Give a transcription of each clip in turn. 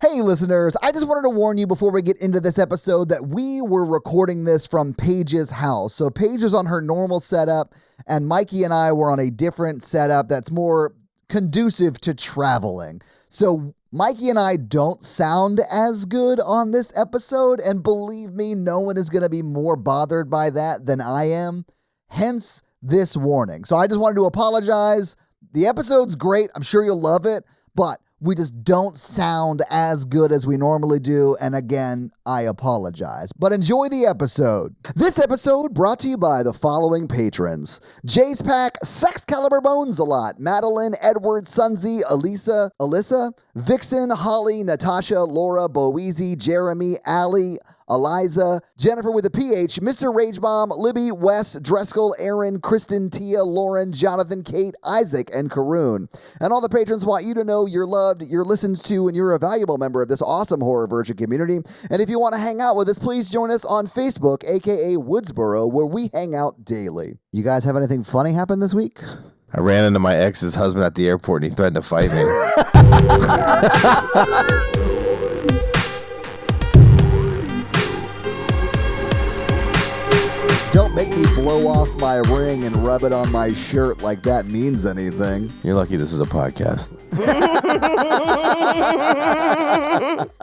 Hey listeners, I just wanted to warn you before we get into this episode that we were recording this from Paige's house. So Paige is on her normal setup and Mikey and I were on a different setup that's more conducive to traveling. So Mikey and I don't sound as good on this episode, and believe me, no one is going to be more bothered by that than I am. Hence this warning. So I just wanted to apologize. The episode's great. I'm sure you'll love it, but we just don't sound as good as we normally do, and again, I apologize. But enjoy the episode. This episode brought to you by the following patrons: Jay's Pack, Sex Caliber Bones a Lot, Madeline, Edward, Sunzi, Alyssa, Vixen, Holly, Natasha, Laura, Boezy, Jeremy, Allie, Eliza, Jennifer with a PH, Mr. Ragebomb, Libby, Wes, Dreskel, Aaron, Kristen, Tia, Lauren, Jonathan, Kate, Isaac, and Karoon. And all the patrons want you to know you're loved, you're listened to, and you're a valuable member of this awesome Horror Virgin community. And if you want to hang out with us, please join us on Facebook, aka Woodsboro, where we hang out daily. You guys have anything funny happen this week? I ran into my ex's husband at the airport and he threatened to fight me. Don't make me blow off my ring and rub it on my shirt like that means anything. You're lucky this is a podcast.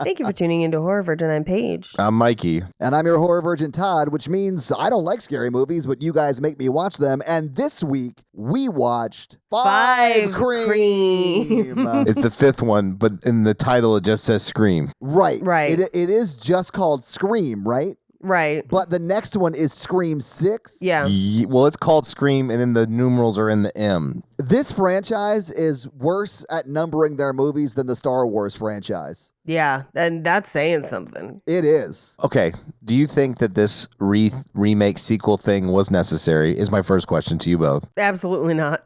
Thank you for tuning into Horror Virgin. I'm Paige. I'm Mikey. And I'm your Horror Virgin Todd, which means I don't like scary movies, but you guys make me watch them. And this week, we watched Five Cream. It's the fifth one, but in the title it just says Scream. Right. Right. It is just called Scream, right? Right. But the next one is Scream 6. Yeah. Well, it's called Scream, and then the numerals are in the M. This franchise is worse at numbering their movies than the Star Wars franchise. Yeah. And that's saying something. It is. Okay, do you think that this remake sequel thing was necessary, is my first question to you both. Absolutely not.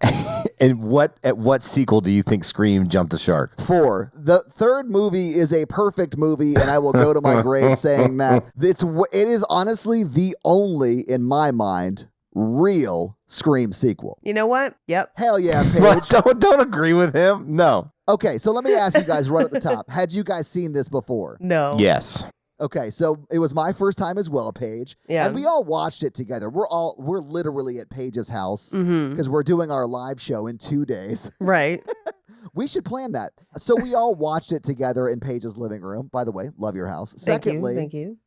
And at what sequel do you think Scream jumped the shark? 4. The third movie is a perfect movie, and I will go to my grave saying that it is honestly the only, in my mind, real Scream sequel. You know what? Yep. Hell yeah, Paige. What, don't agree with him? No. Okay, so let me ask you guys right at the top. Had you guys seen this before? No. Yes. Okay, so it was my first time as well, Paige. Yeah. And we all watched it together. We're literally at Paige's house because we're doing our live show in 2 days. Right. We should plan that. So we all watched it together in Paige's living room. By the way, love your house. Thank Secondly, you.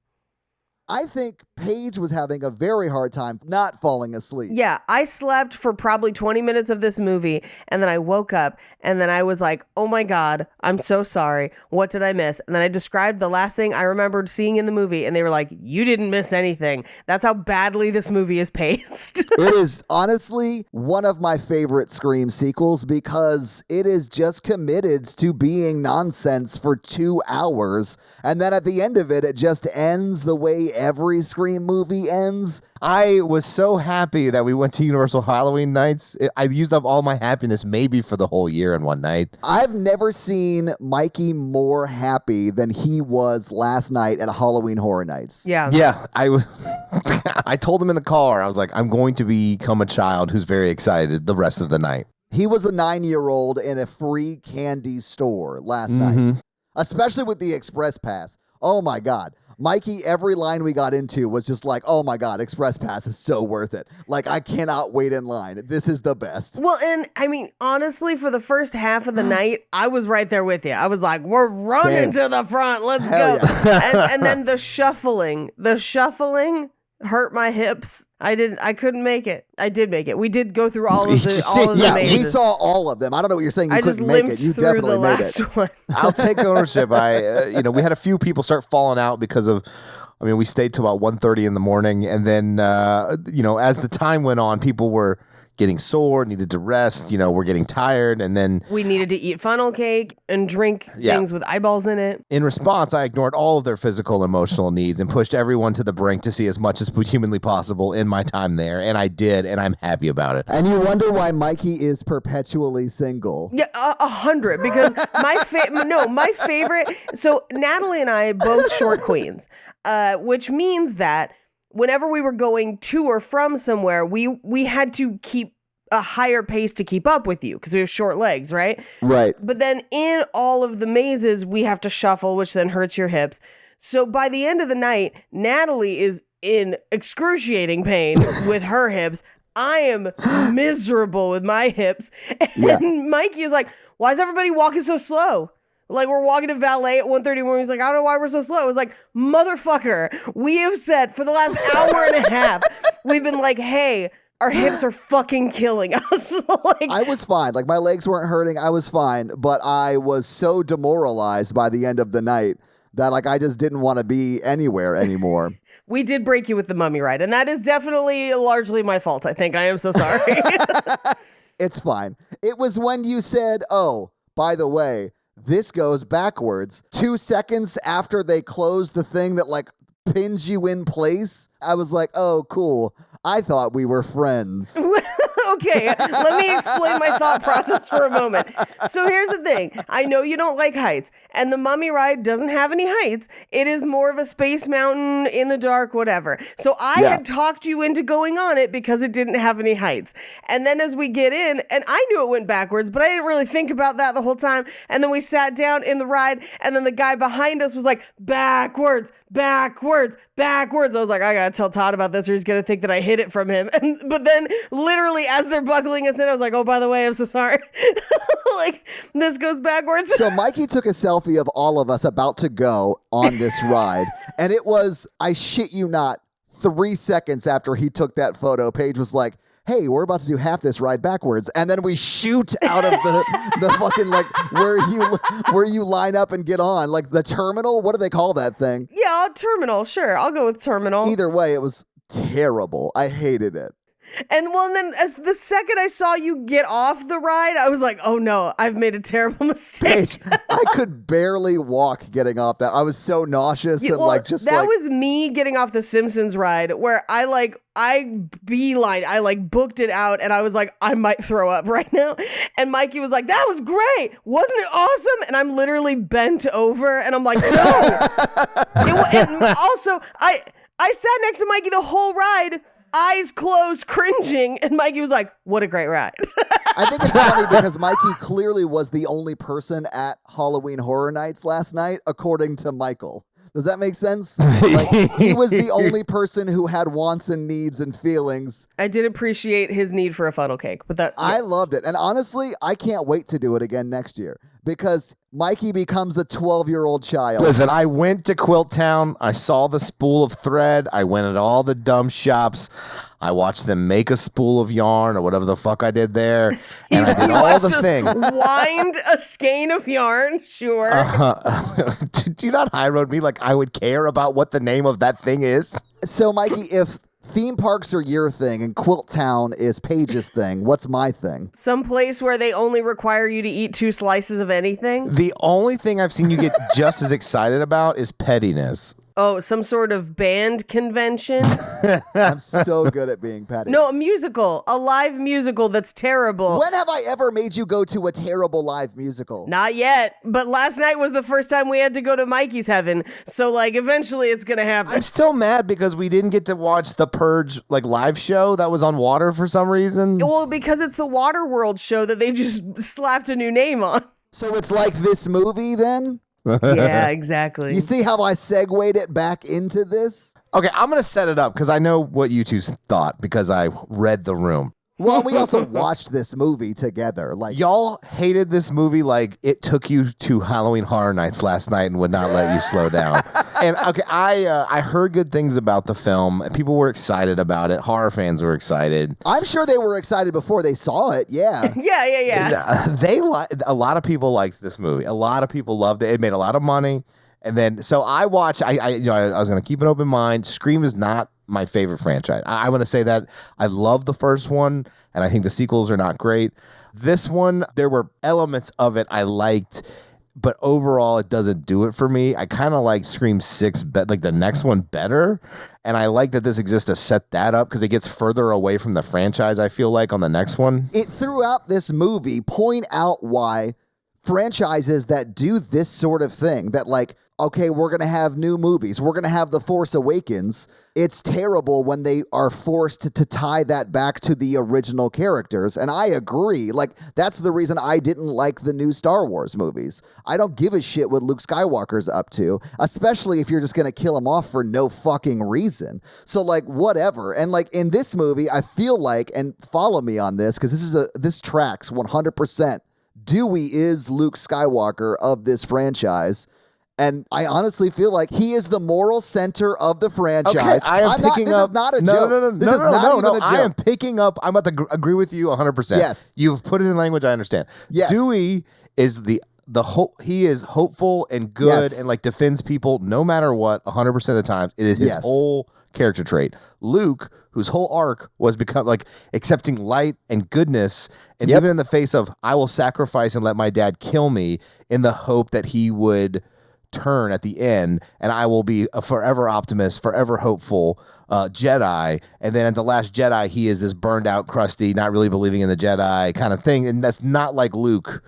I think Paige was having a very hard time not falling asleep. Yeah, I slept for probably 20 minutes of this movie, and then I woke up, and then I was like, oh my God, I'm so sorry. What did I miss? And then I described the last thing I remembered seeing in the movie, and they were like, you didn't miss anything. That's how badly this movie is paced. It is honestly one of my favorite Scream sequels because it is just committed to being nonsense for 2 hours. And then at the end of it, it just ends the way every Scream movie ends. I was so happy that we went to Universal Halloween nights. I used up all my happiness maybe for the whole year in one night. I've never seen Mikey more happy than he was last night at Halloween Horror Nights. Yeah. Yeah, I told him in the car, I was like, I'm going to become a child who's very excited the rest of the night. He was a 9-year-old in a free candy store last night, especially with the Express Pass. Oh my God. Mikey, every line we got into was just like, oh my God, Express Pass is so worth it. Like, I cannot wait in line. This is the best. Well, and I mean, honestly, for the first half of the night, I was right there with you. I was like, we're running to the front. Let's Hell go. yeah. And then the shuffling hurt my hips. I couldn't make it. I did make it. We did go through all of the Yeah, mazes. we saw all of them. I don't know what you're saying. You I just couldn't make limped it. You through definitely the made last it. one. I'll take ownership. We had a few people start falling out because of, we stayed till about 1:30 in the morning. And then, as the time went on, people were getting sore, needed to rest, we're getting tired. And then We needed to eat funnel cake and drink things with eyeballs in it. in response, I ignored all of their physical and emotional needs and pushed everyone to the brink to see as much as humanly possible in my time there. And I did, and I'm happy about it. And you wonder why Mikey is perpetually single. Yeah, 100. Because my favorite. So Natalie and I both short queens, which means that whenever we were going to or from somewhere, we had to keep a higher pace to keep up with you because we have short legs, right? Right. But then in all of the mazes, we have to shuffle, which then hurts your hips. So by the end of the night, Natalie is in excruciating pain with her hips. I am miserable with my hips. And Mikey is like, why is everybody walking so slow? Like, we're walking to valet at 1:30 in the morning. He's like, I don't know why we're so slow. I was like, motherfucker, we have said for the last hour and a half, we've been like, hey, our hips are fucking killing us. Like, I was fine. Like, my legs weren't hurting. I was fine. But I was so demoralized by the end of the night that, like, I just didn't want to be anywhere anymore. we did break you with the mummy ride. And that is definitely largely my fault, I think. I am so sorry. It's fine. It was when you said, oh, by the way, this goes backwards. 2 seconds after they close the thing that, like, pins you in place, I was like, oh, cool. I thought we were friends. Okay, let me explain my thought process for a moment. So here's the thing. I know you don't like heights, and the mummy ride doesn't have any heights. It is more of a space mountain in the dark, whatever. So I had talked you into going on it because it didn't have any heights. And then as we get in, and I knew it went backwards, but I didn't really think about that the whole time. And then we sat down in the ride, and then the guy behind us was like, backwards, backwards, backwards. I was like, I gotta tell Todd about this or he's gonna think that I hid it from him. But then literally as they're buckling us in, I was like, oh, by the way, I'm so sorry. Like, this goes backwards. So Mikey took a selfie of all of us about to go on this ride. And it was, I shit you not, 3 seconds after he took that photo, Paige was like, hey, we're about to do half this ride backwards. And then we shoot out of the fucking, like, where you line up and get on. Like, the terminal? What do they call that thing? Yeah, terminal. Sure, I'll go with terminal. Either way, it was terrible. I hated it. And well, then as the second I saw you get off the ride, I was like, oh no, I've made a terrible mistake. Paige, I could barely walk getting off that. I was so nauseous and well, like just that like was me getting off the Simpsons ride where I booked it out and I was like, I might throw up right now. And Mikey was like, that was great. Wasn't it awesome? And I'm literally bent over and I'm like, no. And also, I sat next to Mikey the whole ride, eyes closed, cringing, and Mikey was like, what a great ride. I think it's funny because Mikey clearly was the only person at Halloween Horror Nights last night, according to Michael. Does that make sense? Like, he was the only person who had wants and needs and feelings. I did appreciate his need for a funnel cake, but that I loved it. And honestly, I can't wait to do it again next year because Mikey becomes a 12-year-old child. Listen, I went to Quilt Town. I saw the spool of thread. I went at all the dumb shops. I watched them make a spool of yarn or whatever the fuck I did there. And I did all the things. Wind a skein of yarn, sure. Do you not high road me like I would care about what the name of that thing is? So, Mikey, if theme parks are your thing and Quilt Town is Paige's thing, what's my thing? Some place where they only require you to eat 2 slices of anything? The only thing I've seen you get just as excited about is pettiness. Oh, some sort of band convention? I'm so good at being petty. No, a live musical that's terrible. When have I ever made you go to a terrible live musical? Not yet, but last night was the first time we had to go to Mikey's Heaven, so like eventually it's gonna happen. I'm still mad because we didn't get to watch the Purge like live show that was on Water for some reason. Well, because it's the Waterworld show that they just slapped a new name on. So it's like this movie then? Yeah, exactly. You see how I segued it back into this? Okay, I'm going to set it up because I know what you two thought because I read the room. Well, we also watched this movie together. Like, Y'all hated this movie like it took you to Halloween Horror Nights last night and would not let you slow down. And okay, I heard good things about the film. People were excited about it. Horror fans were excited. I'm sure they were excited before they saw it. Yeah. Yeah. A lot of people liked this movie. A lot of people loved it. It made a lot of money. And then, so I watched, I was going to keep an open mind. Scream is not my favorite franchise. I want to say that I love the first one, and I think the sequels are not great. This one, there were elements of it I liked, but overall, it doesn't do it for me. I kind of like Scream 6, like the next one better, and I like that this exists to set that up because it gets further away from the franchise, I feel like, on the next one. It throughout this movie point out why franchises that do this sort of thing, that like, okay, we're going to have new movies. We're going to have The Force Awakens. It's terrible when they are forced to tie that back to the original characters. And I agree. Like, that's the reason I didn't like the new Star Wars movies. I don't give a shit what Luke Skywalker's up to, especially if you're just going to kill him off for no fucking reason. So, like, whatever. And, like, in this movie, I feel like, and follow me on this, because this tracks 100%. Dewey is Luke Skywalker of this franchise. And I honestly feel like he is the moral center of the franchise. Okay, I am picking up. This is not a joke. This is not even a joke. I am picking up. I'm about to agree with you 100%. Yes. You've put it in language I understand. Yes. Dewey is the he is hopeful and good and like defends people no matter what 100% of the time. It is his whole character trait. Luke, whose whole arc was become like accepting light and goodness, and even in the face of I will sacrifice and let my dad kill me in the hope that he would turn at the end, and I will be a forever optimist, forever hopeful Jedi. And then at the Last Jedi, he is this burned out, crusty, not really believing in the Jedi kind of thing. And that's not like Luke,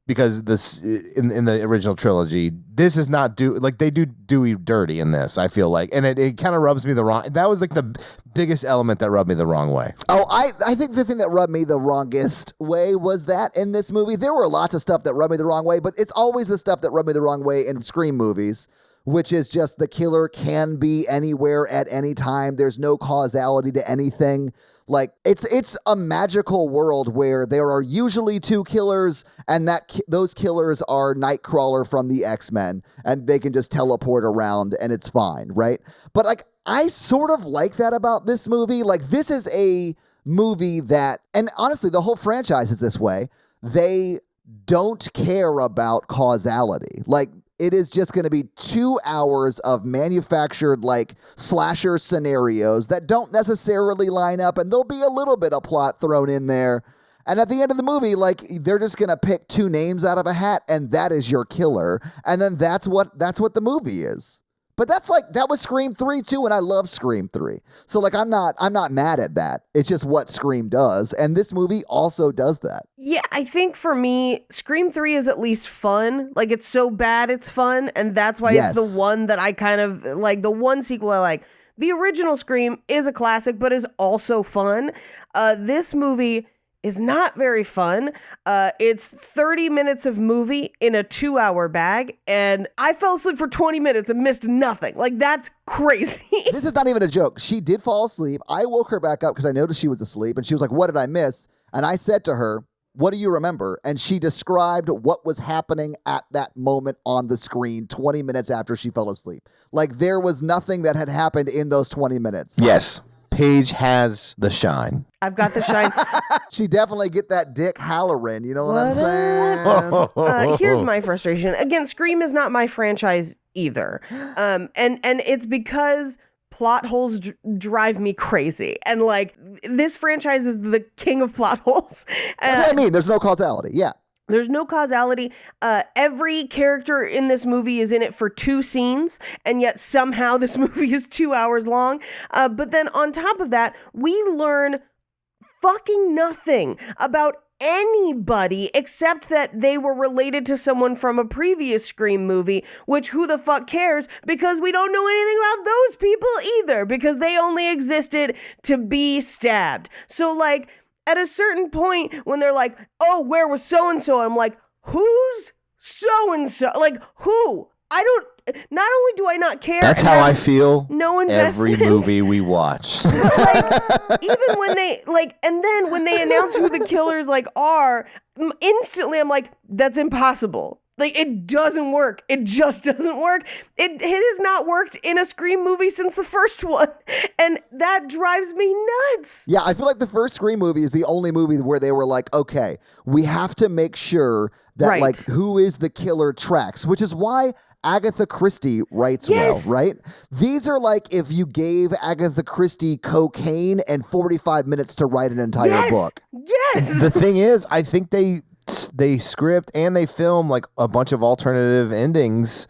because this in the original trilogy, this is not like they do Dewey dirty in this, I feel like, and it kind of rubs me the wrong. That was like the biggest element that rubbed me the wrong way. Oh, I think the thing that rubbed me the wrongest way was that in this movie, there were lots of stuff that rubbed me the wrong way, but it's always the stuff that rubbed me the wrong way in Scream movies, which is just the killer can be anywhere at any time. There's no causality to anything. Like, it's a magical world where there are usually two killers, and those killers are Nightcrawler from the X-Men, and they can just teleport around, and it's fine, right? But, like, I sort of like that about this movie. Like, this is a movie that, and honestly, the whole franchise is this way. They don't care about causality. Like, it is just going to be 2 hours of manufactured, like, slasher scenarios that don't necessarily line up, and there'll be a little bit of plot thrown in there. And at the end of the movie, like, they're just going to pick 2 names out of a hat, and that is your killer. And then that's what the movie is. But that was Scream 3 too, and I love Scream 3. So like I'm not mad at that. It's just what Scream does, and this movie also does that. Yeah, I think for me, Scream 3 is at least fun. Like, it's so bad it's fun, and that's why it's the one that I kind of like, the one sequel I like. The original Scream is a classic, but is also fun. This movie is not very fun. It's 30 minutes of movie in a 2-hour bag, and I fell asleep for 20 minutes and missed nothing. Like, that's crazy. This is not even a joke. She did fall asleep. I woke her back up because I noticed she was asleep, and she was like, "What did I miss?" And I said to her, "What do you remember?" And she described what was happening at that moment on the screen 20 minutes after she fell asleep. Like, there was nothing that had happened in those 20 minutes. Yes. Paige has the shine. I've got the shine. She definitely get that dick Halloran, you know what I'm saying? Here's my frustration. Again, Scream is not my franchise either. And it's because plot holes drive me crazy. And like, this franchise is the king of plot holes. That's what I mean. There's no causality. Yeah. There's no causality. Every character in this movie is in it for 2 scenes, and yet somehow this movie is 2 hours long. But then on top of that, we learn fucking nothing about anybody except that they were related to someone from a previous Scream movie, which who the fuck cares, because we don't know anything about those people either, because they only existed to be stabbed. So like, at a certain point when they're like, "Oh, where was so-and-so?" I'm like, who's so-and-so? Like, who? Not only do I not care. That's how I feel no investment. every movie we watch. Like, even when they, like, and then when they announce who the killers, like, are, instantly I'm like, that's impossible. Like, it doesn't work. It just doesn't work. It has not worked in a Scream movie since the first one. And that drives me nuts. Yeah, I feel like the first Scream movie is the only movie where they were like, okay, we have to make sure that, like, who is the killer tracks, which is why Agatha Christie writes well, right? These are like if you gave Agatha Christie cocaine and 45 minutes to write an entire book. Yes. The thing is, I think they script and they film like a bunch of alternative endings,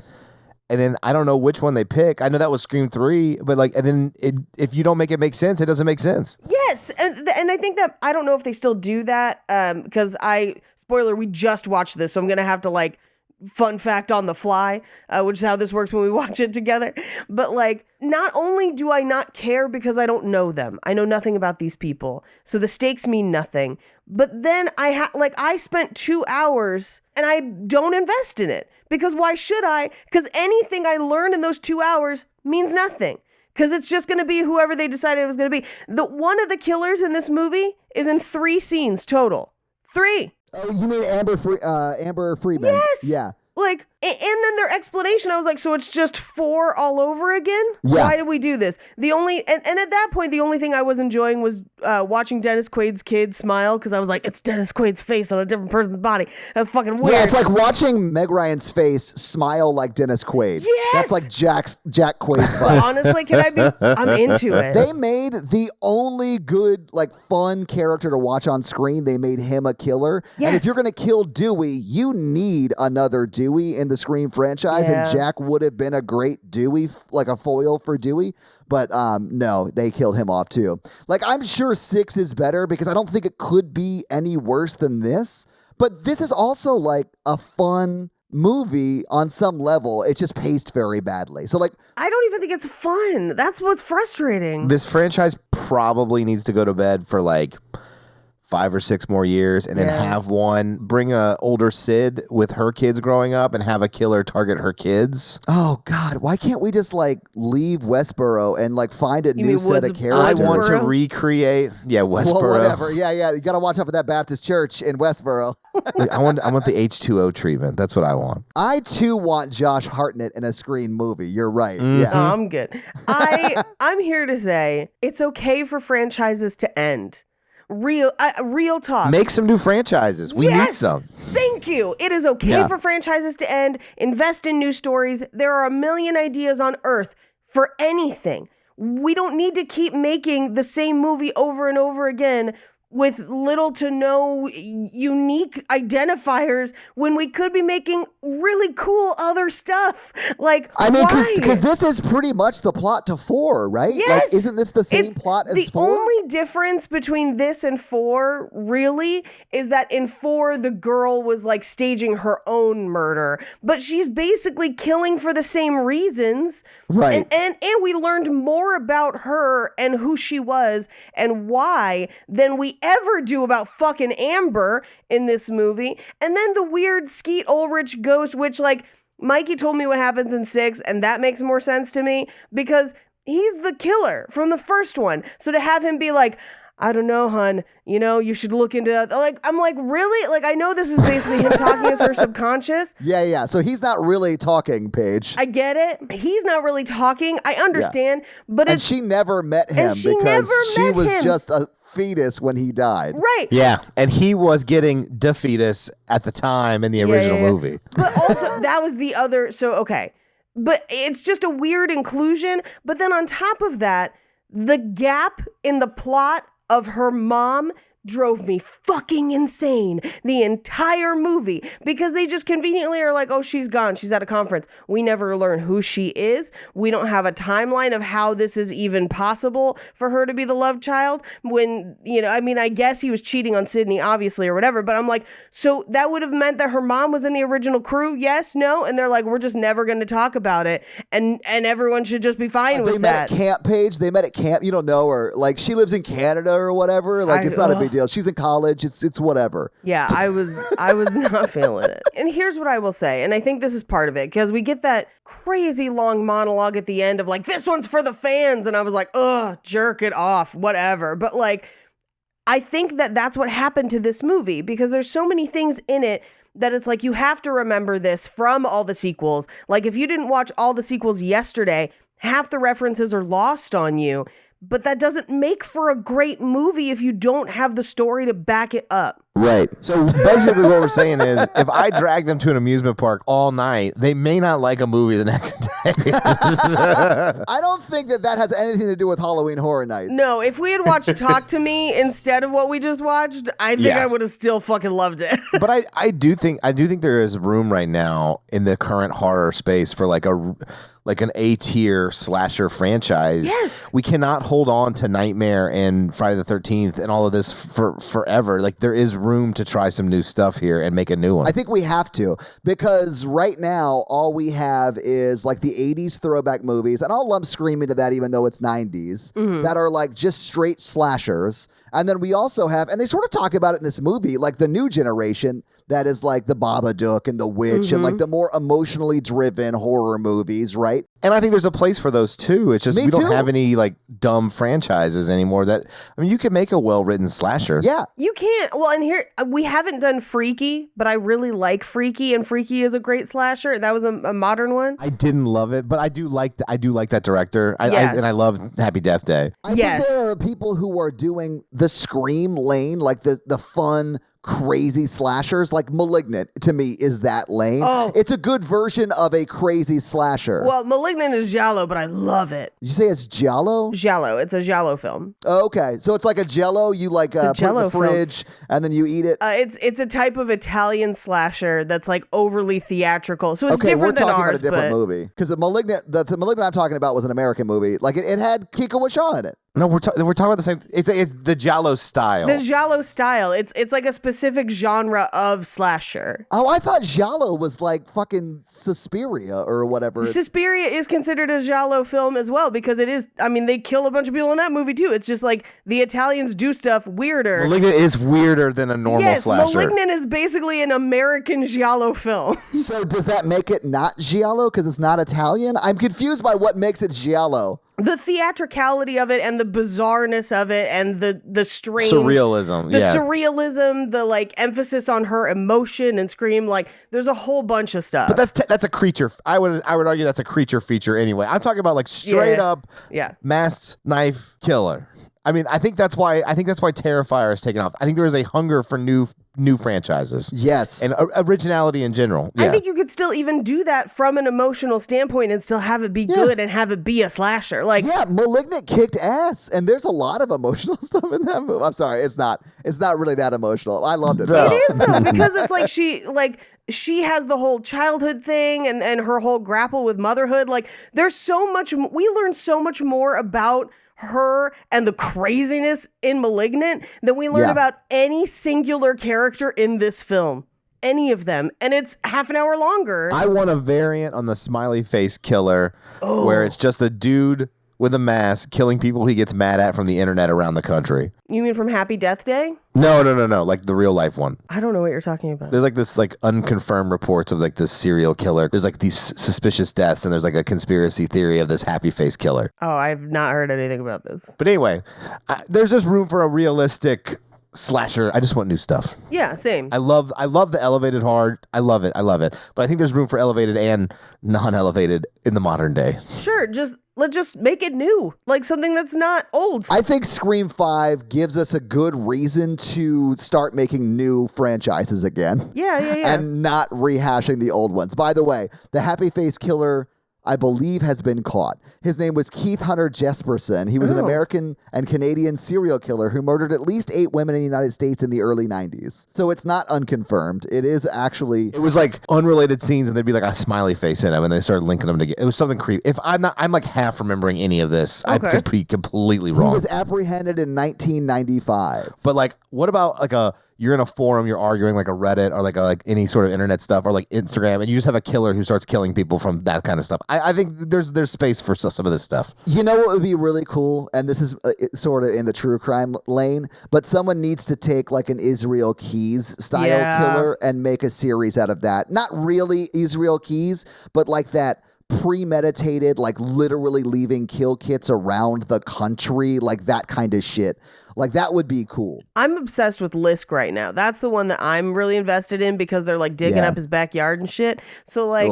and then I don't know which one they pick. I know that was Scream 3, but like, and then if you don't make it make sense, it doesn't make sense. Yes, and I think that, I don't know if they still do that, because I spoiler, we just watched this, so I'm going to have to like fun fact on the fly, which is how this works when we watch it together. But like, not only do I not care because I don't know them, I know nothing about these people, so the stakes mean nothing. But then I spent 2 hours and I don't invest in it because why should I? Because anything I learn in those 2 hours means nothing. Because it's just going to be whoever they decided it was going to be. One of the killers in this movie is in 3 scenes total. 3. Oh, you mean Amber Freeman? Yes. Yeah. Like, and then their explanation, I was like, so it's just 4 all over again? Yeah. Why did we do this? And at that point, the only thing I was enjoying was watching Dennis Quaid's kid smile, because I was like, it's Dennis Quaid's face on a different person's body. That's fucking weird. Yeah, it's like watching Meg Ryan's face smile like Dennis Quaid. Yes! That's like Jack Quaid's vibe. Honestly, I'm into it. They made the only good, like, fun character to watch on screen. They made him a killer. Yes. And if you're going to kill Dewey, you need another Dewey in the Scream franchise. Yeah. And Jack would have been a great Dewey, like a foil for Dewey. But no, they killed him off too. Like, I'm sure 6 is better because I don't think it could be any worse than this. But this is also like a fun movie on some level. It's just paced very badly. So like, I don't even think it's fun. That's what's frustrating. This franchise probably needs to go to bed for like 5 or 6 more years and then bring a older Sid with her kids growing up and have a killer target her kids. oh God, why can't we just like leave Westboro and like find a new set of I characters? want to recreate, Westboro. Well, whatever. Yeah. You got to watch out for that Baptist church in Westboro. I want the H2O treatment. That's what I want. I too want Josh Hartnett in a Screen movie. You're right. Mm-hmm. Yeah. No, I'm good. I'm here to say it's okay for franchises to end. Real talk. Make some new franchises. We need some. Thank you. It is okay for franchises to end. Invest in new stories. There are a million ideas on Earth for anything. We don't need to keep making the same movie over and over again with little to no unique identifiers when we could be making really cool other stuff. Like, I mean, why? because this is pretty much the plot to 4, right? Yes. Like, isn't this the same plot as the 4? only difference between this and 4 really is that in 4 the girl was like staging her own murder, but she's basically killing for the same reasons. Right. And we learned more about her and who she was and why than we ever do about fucking Amber in this movie. And then the weird Skeet Ulrich ghost, which like Mikey told me what happens in 6, and that makes more sense to me because he's the killer from the first one. So to have him be like, I don't know, hun, you should look into that. Like, I'm like, really? Like, I know this is basically him talking as her subconscious. Yeah. So he's not really talking, Paige. I get it. He's not really talking. I understand. But and she never met him because she was just a fetus when he died. Right. Yeah, and he was getting the fetus at the time in the original movie. But also, that was the other. So, okay. But it's just a weird inclusion. But then on top of that, the gap in the plot of her mom drove me fucking insane the entire movie because they just conveniently are like, oh, she's gone. She's at a conference. We never learn who she is. We don't have a timeline of how this is even possible for her to be the love child when, I guess he was cheating on Sydney, obviously, or whatever. But I'm like, so that would have meant that her mom was in the original crew? Yes? No? And they're like, we're just never going to talk about it. And everyone should just be fine with that. They met at camp, Paige. They met at camp. You don't know her. Like, she lives in Canada or whatever. Like, it's not a big deal. She's in college. It's whatever. Yeah, I was not feeling it. And here's what I will say, and I think this is part of it, because we get that crazy long monologue at the end of like, this one's for the fans, and I was like, ugh, jerk it off, whatever. But like, I think that that's what happened to this movie, because there's so many things in it that it's like, you have to remember this from all the sequels. Like, if you didn't watch all the sequels yesterday, half the references are lost on you. But that doesn't make for a great movie if you don't have the story to back it up. Right. So basically what we're saying is if I drag them to an amusement park all night, they may not like a movie the next day. I don't think that has anything to do with Halloween Horror Nights. No, if we had watched Talk to Me instead of what we just watched, I think I would have still fucking loved it. But I do think there is room right now in the current horror space for like like an A-tier slasher franchise. Yes. We cannot hold on to Nightmare and Friday the 13th and all of this for forever. Like, there is room to try some new stuff here and make a new one. I think we have to, because right now all we have is like the 80s throwback movies, and I'll lump Scream into that even though it's 90s, that are like just straight slashers. And then we also have, and they sort of talk about it in this movie, like the new generation that is like the Babadook and the Witch and like the more emotionally driven horror movies, right? And I think there's a place for those too. It's just Me we don't too. have any like dumb franchises anymore that, I mean, you can make a well-written slasher. Yeah. You can't. Well, and here we haven't done Freaky, but I really like Freaky, and Freaky is a great slasher. That was a modern one. I didn't love it, but I do like that director. Yeah. And I love Happy Death Day. I Yes. think there are people who are doing the Scream lane, like the fun, crazy slashers. Like Malignant, to me, is that lane. Oh. It's a good version of a crazy slasher. Well, Malignant is giallo, but I love it. Did you say it's Giallo? Giallo. It's a giallo film. Oh, okay, so it's like a Jello. You like a put it in Jell-O the fridge and then you eat it. It's a type of Italian slasher that's like overly theatrical. So it's Okay, we're different than talking ours, about a different but movie, because the Malignant I'm talking about was an American movie. Like it had Kiko Washaw in it. No, we're talking about the same. It's the Giallo style. the giallo style. It's like a specific genre of slasher. Oh, I thought Giallo was like fucking Suspiria or whatever. Suspiria is considered a giallo film as well because it is. I mean, they kill a bunch of people in that movie too. It's just like the Italians do stuff weirder. Malignant is weirder than a normal Yes, slasher. Malignant is basically an American giallo film. So does that make it not Giallo because it's not Italian? I'm confused by what makes it Giallo. The theatricality of it and the bizarreness of it and the strange Surrealism. the Yeah. surrealism, the like emphasis on her emotion and Scream, like there's a whole bunch of stuff. But that's a creature. I would argue that's a creature feature anyway. I'm talking about like straight up yeah. masked knife killer. I mean, I think that's why Terrifier is taken off. I think there is a hunger for new franchises. Yes. And originality in general. Yeah. I think you could still even do that from an emotional standpoint and still have it be good and have it be a slasher. Like yeah, Malignant kicked ass, and there's a lot of emotional stuff in that movie. I'm sorry, it's not really that emotional. I loved it. No. Though. It is though, because it's like she has the whole childhood thing and her whole grapple with motherhood. Like there's so much, we learn so much more about her and the craziness in Malignant than we learn about any singular character in this film. Any of them. And it's half an hour longer. I want a variant on the smiley face killer where it's just a dude with a mask killing people he gets mad at from the internet around the country. You mean from Happy Death Day? No, like the real life one. I don't know what you're talking about. There's like this like unconfirmed reports of like this serial killer. There's like these suspicious deaths and there's like a conspiracy theory of this happy face killer. Oh, I've not heard anything about this. But anyway, there's just room for a realistic slasher. I just want new stuff. Yeah, same. I love the elevated horror. I love it. But I think there's room for elevated and non-elevated in the modern day. Sure, let's just make it new. Like something that's not old. I think Scream 5 gives us a good reason to start making new franchises again. Yeah. And not rehashing the old ones. By the way, the Happy Face Killer, I believe, has been caught. His name was Keith Hunter Jesperson. He was an American and Canadian serial killer who murdered at least 8 women in the United States in the early 90s. So it's not unconfirmed. It is actually... It was like unrelated scenes and there'd be like a smiley face in them and they started linking them together. It was something creepy. If I'm like half remembering any of this. I could be completely wrong. He was apprehended in 1995. But like, what about like you're in a forum, you're arguing like a Reddit or like any sort of internet stuff or like Instagram, and you just have a killer who starts killing people from that kind of stuff. I think there's space for some of this stuff. You know what would be really cool? And this is sort of in the true crime lane, but someone needs to take like an Israel Keys style killer and make a series out of that. Not really Israel Keys, but like that premeditated, like literally leaving kill kits around the country, like that kind of shit. Like that would be cool. I'm obsessed with Lisk right now. That's the one that I'm really invested in because they're like digging up his backyard and shit. So like,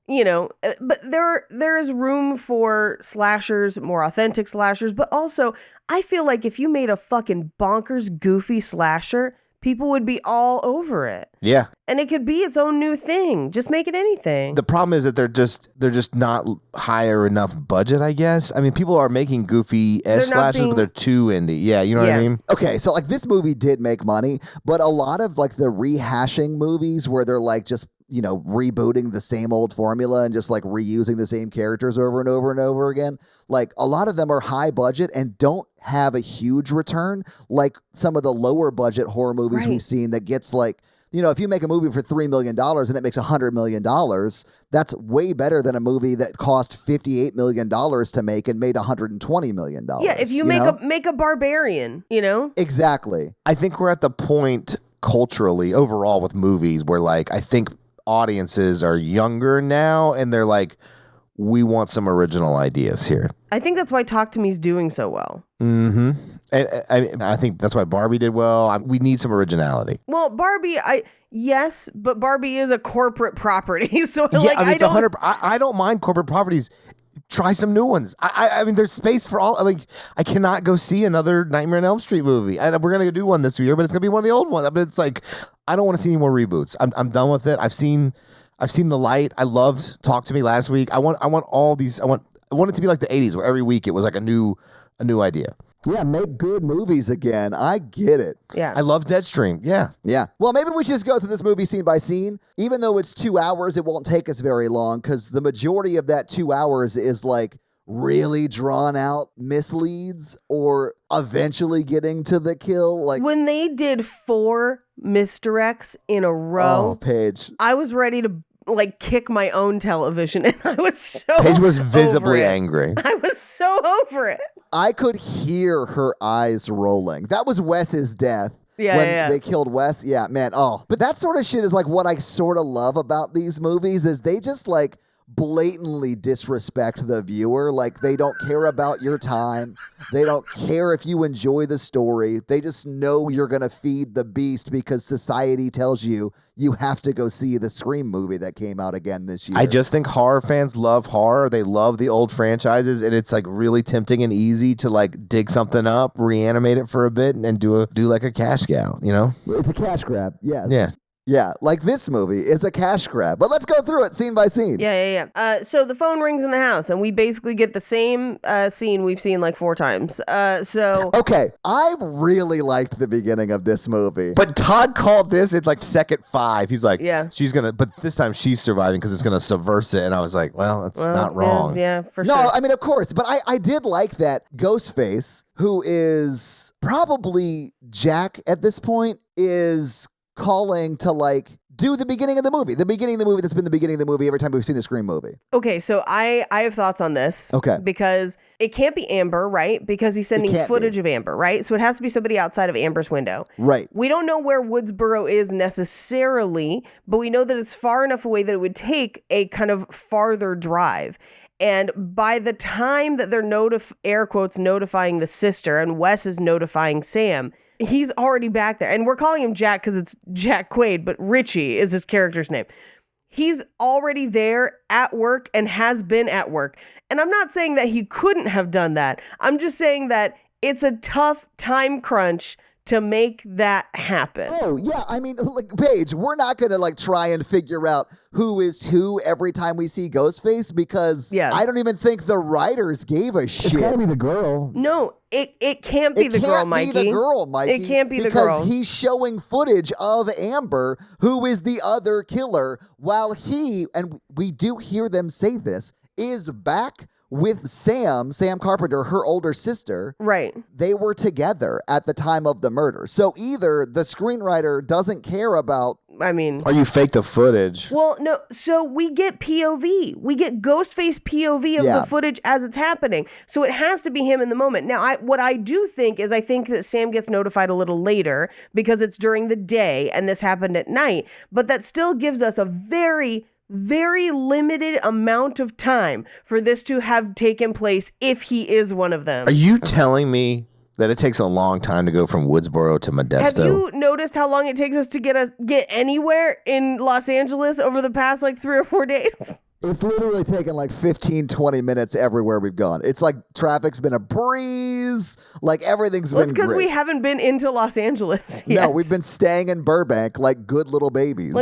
you know, but there is room for slashers, more authentic slashers. But also, I feel like if you made a fucking bonkers, goofy slasher, people would be all over it. Yeah. And it could be its own new thing. Just make it anything. The problem is that they're just not higher enough budget, I guess. I mean, people are making goofy-ish slashes, but they're too indie. Yeah, you know what I mean? Okay, so like this movie did make money, but a lot of like the rehashing movies where they're like just rebooting the same old formula and just like reusing the same characters over and over and over again. Like a lot of them are high budget and don't have a huge return like some of the lower budget horror movies we've seen that gets like, if you make a movie for $3 million and it makes $100 million, that's way better than a movie that cost $58 million to make and made $120 million. Yeah, if you make a Barbarian, Exactly. I think we're at the point culturally overall with movies where like I think audiences are younger now and they're like, we want some original ideas here. I think that's why Talk to Me's doing so well. Mm-hmm. And I think that's why Barbie did well. We need some originality. Well, Barbie, yes, but Barbie is a corporate property, so I don't mind corporate properties. Try some new ones. I mean, there's space for all. Like, I cannot go see another Nightmare on Elm Street movie. And we're gonna do one this year, but it's gonna be one of the old ones. I mean, it's like I don't want to see any more reboots. I'm done with it. I've seen the light. I loved Talk to Me last week. I want all these. I want it to be like the 80s, where every week it was like a new idea. Yeah, make good movies again. I get it. Yeah. I love Deadstream. Yeah. Yeah. Well, maybe we should just go through this movie scene by scene. Even though it's 2 hours, it won't take us very long because the majority of that 2 hours is like really drawn out misleads or eventually getting to the kill. Like when they did 4 misdirects in a row, oh, Paige, I was ready to like kick my own television, and I was so Paige was visibly over it. angry. I was so over it. I could hear her eyes rolling. That was Wes's death. Yeah, They killed Wes. Yeah, man. Oh, but that sort of shit is like what I sort of love about these movies is they just like blatantly disrespect the viewer. Like they don't care about your time. They don't care if you enjoy the story. They just know you're going to feed the beast because society tells you have to go see the Scream movie that came out again this year. I just think horror fans love horror. They love the old franchises, and it's like really tempting and easy to like dig something up, reanimate it for a bit, and do like a cash cow, It's a cash grab. Yes. Yeah. Yeah, like this movie is a cash grab. But let's go through it scene by scene. Yeah. So the phone rings in the house, and we basically get the same scene we've seen like 4 times. Okay, I really liked the beginning of this movie. But Todd called this at like second 5. He's like, yeah, she's going to, but this time she's surviving because it's going to subverse it. And I was like, well, that's not wrong. Yeah, for sure. No, I mean, of course. But I did like that Ghostface, who is probably Jack at this point, is calling to like do the beginning of the movie that's been the beginning of the movie every time we've seen a Scream movie. Okay, so I have thoughts on this. Okay. Because it can't be Amber, right? Because he's sending footage of Amber, right? So it has to be somebody outside of Amber's window. Right. We don't know where Woodsboro is necessarily, but we know that it's far enough away that it would take a kind of farther drive. And by the time that they're air quotes notifying the sister and Wes is notifying Sam, he's already back there. And we're calling him Jack because it's Jack Quaid, but Richie is his character's name. He's already there at work and has been at work. And I'm not saying that he couldn't have done that. I'm just saying that it's a tough time crunch to make that happen. Oh, yeah. I mean, like, Paige, we're not going to like try and figure out who is who every time we see Ghostface because I don't even think the writers gave a shit. It's got to be the girl. No, it can't be the girl, Mikey. It can't be the girl, Mikey. It can't be the girl. Because he's showing footage of Amber, who is the other killer, while he, and we do hear them say this, is back with Sam Carpenter, her older sister. Right. They were together at the time of the murder. So either the screenwriter doesn't care about... Or you faked the footage. Well, no. So we get POV. We get Ghostface POV of the footage as it's happening. So it has to be him in the moment. Now, what I do think is I think that Sam gets notified a little later because it's during the day and this happened at night. But that still gives us a very limited amount of time for this to have taken place if he is one of them. Are you telling me that it takes a long time to go from Woodsboro to Modesto? Have you noticed how long it takes us to get anywhere in Los Angeles over the past like 3 or 4 days? It's literally taken like 15, 20 minutes everywhere we've gone. It's like traffic's been a breeze. Like everything's been great. It's because we haven't been into Los Angeles yet. No, we've been staying in Burbank like good little babies.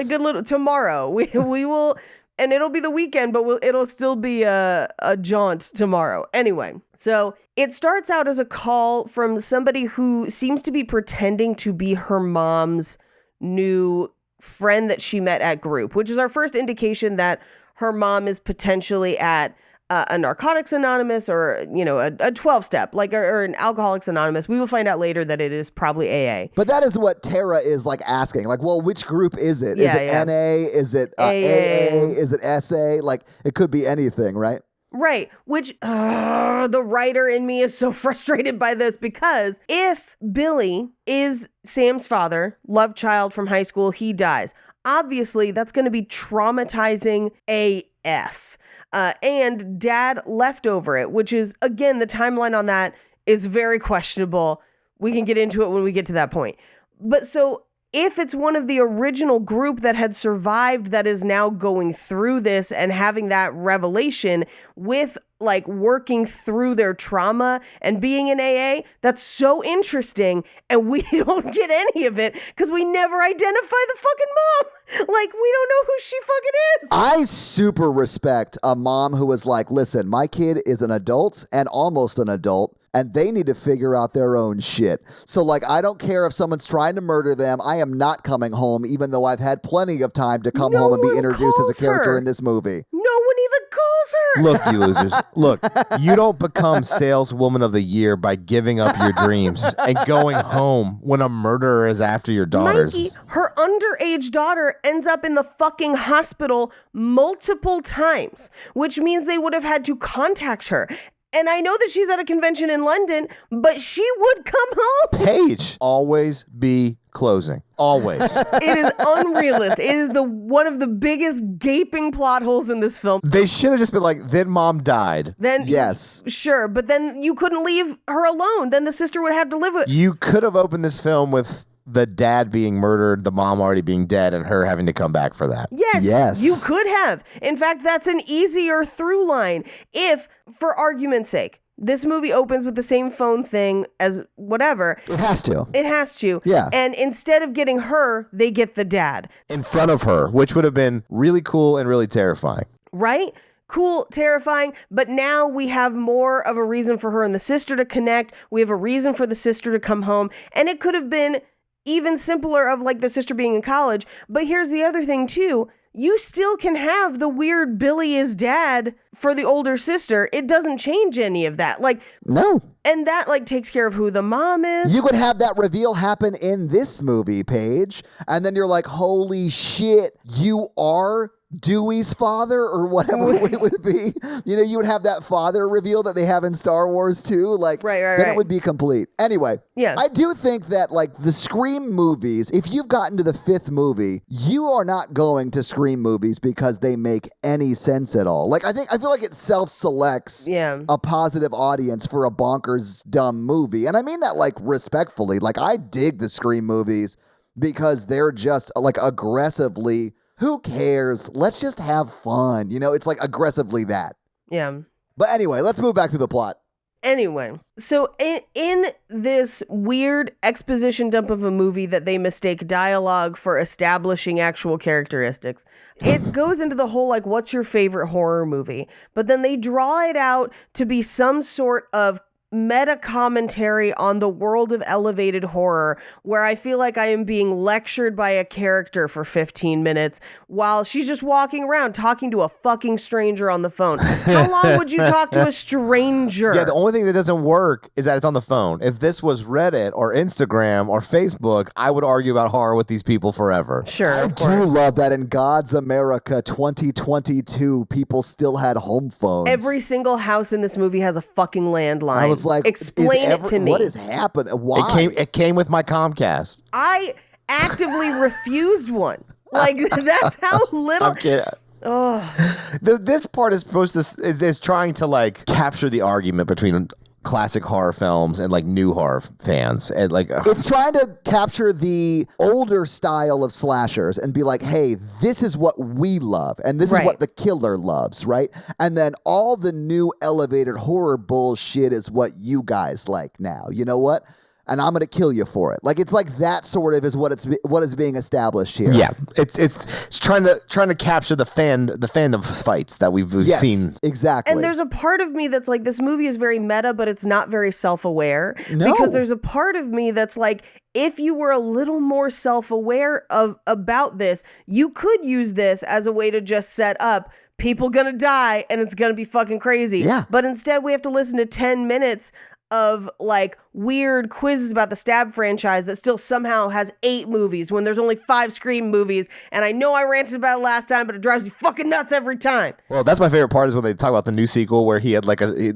Tomorrow. We will, and it'll be the weekend, but it'll still be a jaunt tomorrow. Anyway, so it starts out as a call from somebody who seems to be pretending to be her mom's new friend that she met at group, which is our first indication that her mom is potentially at a Narcotics Anonymous or, you know, a 12-step, like, or an Alcoholics Anonymous. We will find out later that it is probably AA. But that is what Tara is like asking. Like, well, which group is it? Yeah, is it NA? Is it AA? Is it SA? Like, it could be anything, right? Right, which the writer in me is so frustrated by this, because if Billy is Sam's father, love child from high school, he dies. Obviously, that's going to be traumatizing AF. And dad left over it, which is, again, the timeline on that is very questionable. We can get into it when we get to that point. But so if it's one of the original group that had survived that is now going through this and having that revelation with like working through their trauma and being in AA, that's so interesting. And we don't get any of it because we never identify the fucking mom. Like, we don't know who she fucking is. I super respect a mom who was like, listen, my kid is an adult and almost an adult, and they need to figure out their own shit. So, like, I don't care if someone's trying to murder them. I am not coming home, even though I've had plenty of time to come home and be introduced as a character in this movie. No one even calls her. Look, you losers. Look, you don't become saleswoman of the year by giving up your dreams and going home when a murderer is after your daughters. Mikey, her underage daughter ends up in the fucking hospital multiple times, which means they would have had to contact her. And I know that she's at a convention in London, but she would come home. Paige, always be closing. Always. It is unrealistic. It is one of the biggest gaping plot holes in this film. They should have just been like, then mom died. Then Yes. Sure, but then you couldn't leave her alone. Then the sister would have to live with. You could have opened this film with the dad being murdered, the mom already being dead, and her having to come back for that. Yes, you could have. In fact, that's an easier through line. If, for argument's sake, this movie opens with the same phone thing as whatever. It has to. It has to. Yeah. And instead of getting her, they get the dad. In front of her, which would have been really cool and really terrifying. Right? Cool, terrifying, but now we have more of a reason for her and the sister to connect. We have a reason for the sister to come home. And it could have been even simpler of like the sister being in college. But here's the other thing too. You still can have the weird Billy is dad for the older sister. It doesn't change any of that. Like, No. and that like takes care of who the mom is. You could have that reveal happen in this movie, Paige, and then you're like, holy shit, you are Dewey's father or whatever it would be. You know, you would have that father reveal that they have in Star Wars too. Like, then it would be complete. Anyway, Yeah. I do think that like the Scream movies, if you've gotten to the fifth movie, you are not going to Scream movies because they make any sense at all. Like, I feel like it self-selects a positive audience for a bonkers dumb movie. And I mean that like respectfully. Like, I dig the Scream movies because they're just like aggressively, who cares? Let's just have fun. You know, it's like aggressively that. Yeah. But anyway, let's move back to the plot. Anyway, so in this weird exposition dump of a movie that they mistake dialogue for establishing actual characteristics, it goes into the whole, like, what's your favorite horror movie? But then they draw it out to be some sort of meta commentary on the world of elevated horror, where I feel like I am being lectured by a character for 15 minutes while she's just walking around talking to a fucking stranger on the phone. How long would you talk to a stranger? Yeah, the only thing that doesn't work is that it's on the phone. If this was Reddit or Instagram or Facebook, I would argue about horror with these people forever. Sure, I of do course. love that in God's America 2022, people still had home phones. Every single house in this movie has a fucking landline. I was like, explain it to me. What is happening? Why? It came with my Comcast. I actively refused one. Like, that's how little. I'm kidding. Oh, This part is supposed to is trying to like capture the argument between classic horror films and like new horror fans, and like It's trying to capture the older style of slashers and be like, hey, this is what we love, and this is Right. what the killer loves, right? And then all the new elevated horror bullshit is what you guys like now. You know what? and I'm going to kill you for it. Like, it's like that sort of is what is being established here. Yeah, it's trying to capture the fandom fights that we've seen. Exactly. And there's a part of me that's like, this movie is very meta, but it's not very self-aware. No. Because there's a part of me that's like, if you were a little more self-aware about this, you could use this as a way to just set up people gonna die and it's gonna be fucking crazy. Yeah. But instead we have to listen to 10 minutes of like weird quizzes about the Stab franchise that still somehow has 8 movies when there's only 5 Scream movies. And I know I ranted about it last time, but it drives me fucking nuts every time. Well, that's my favorite part is when they talk about the new sequel where he had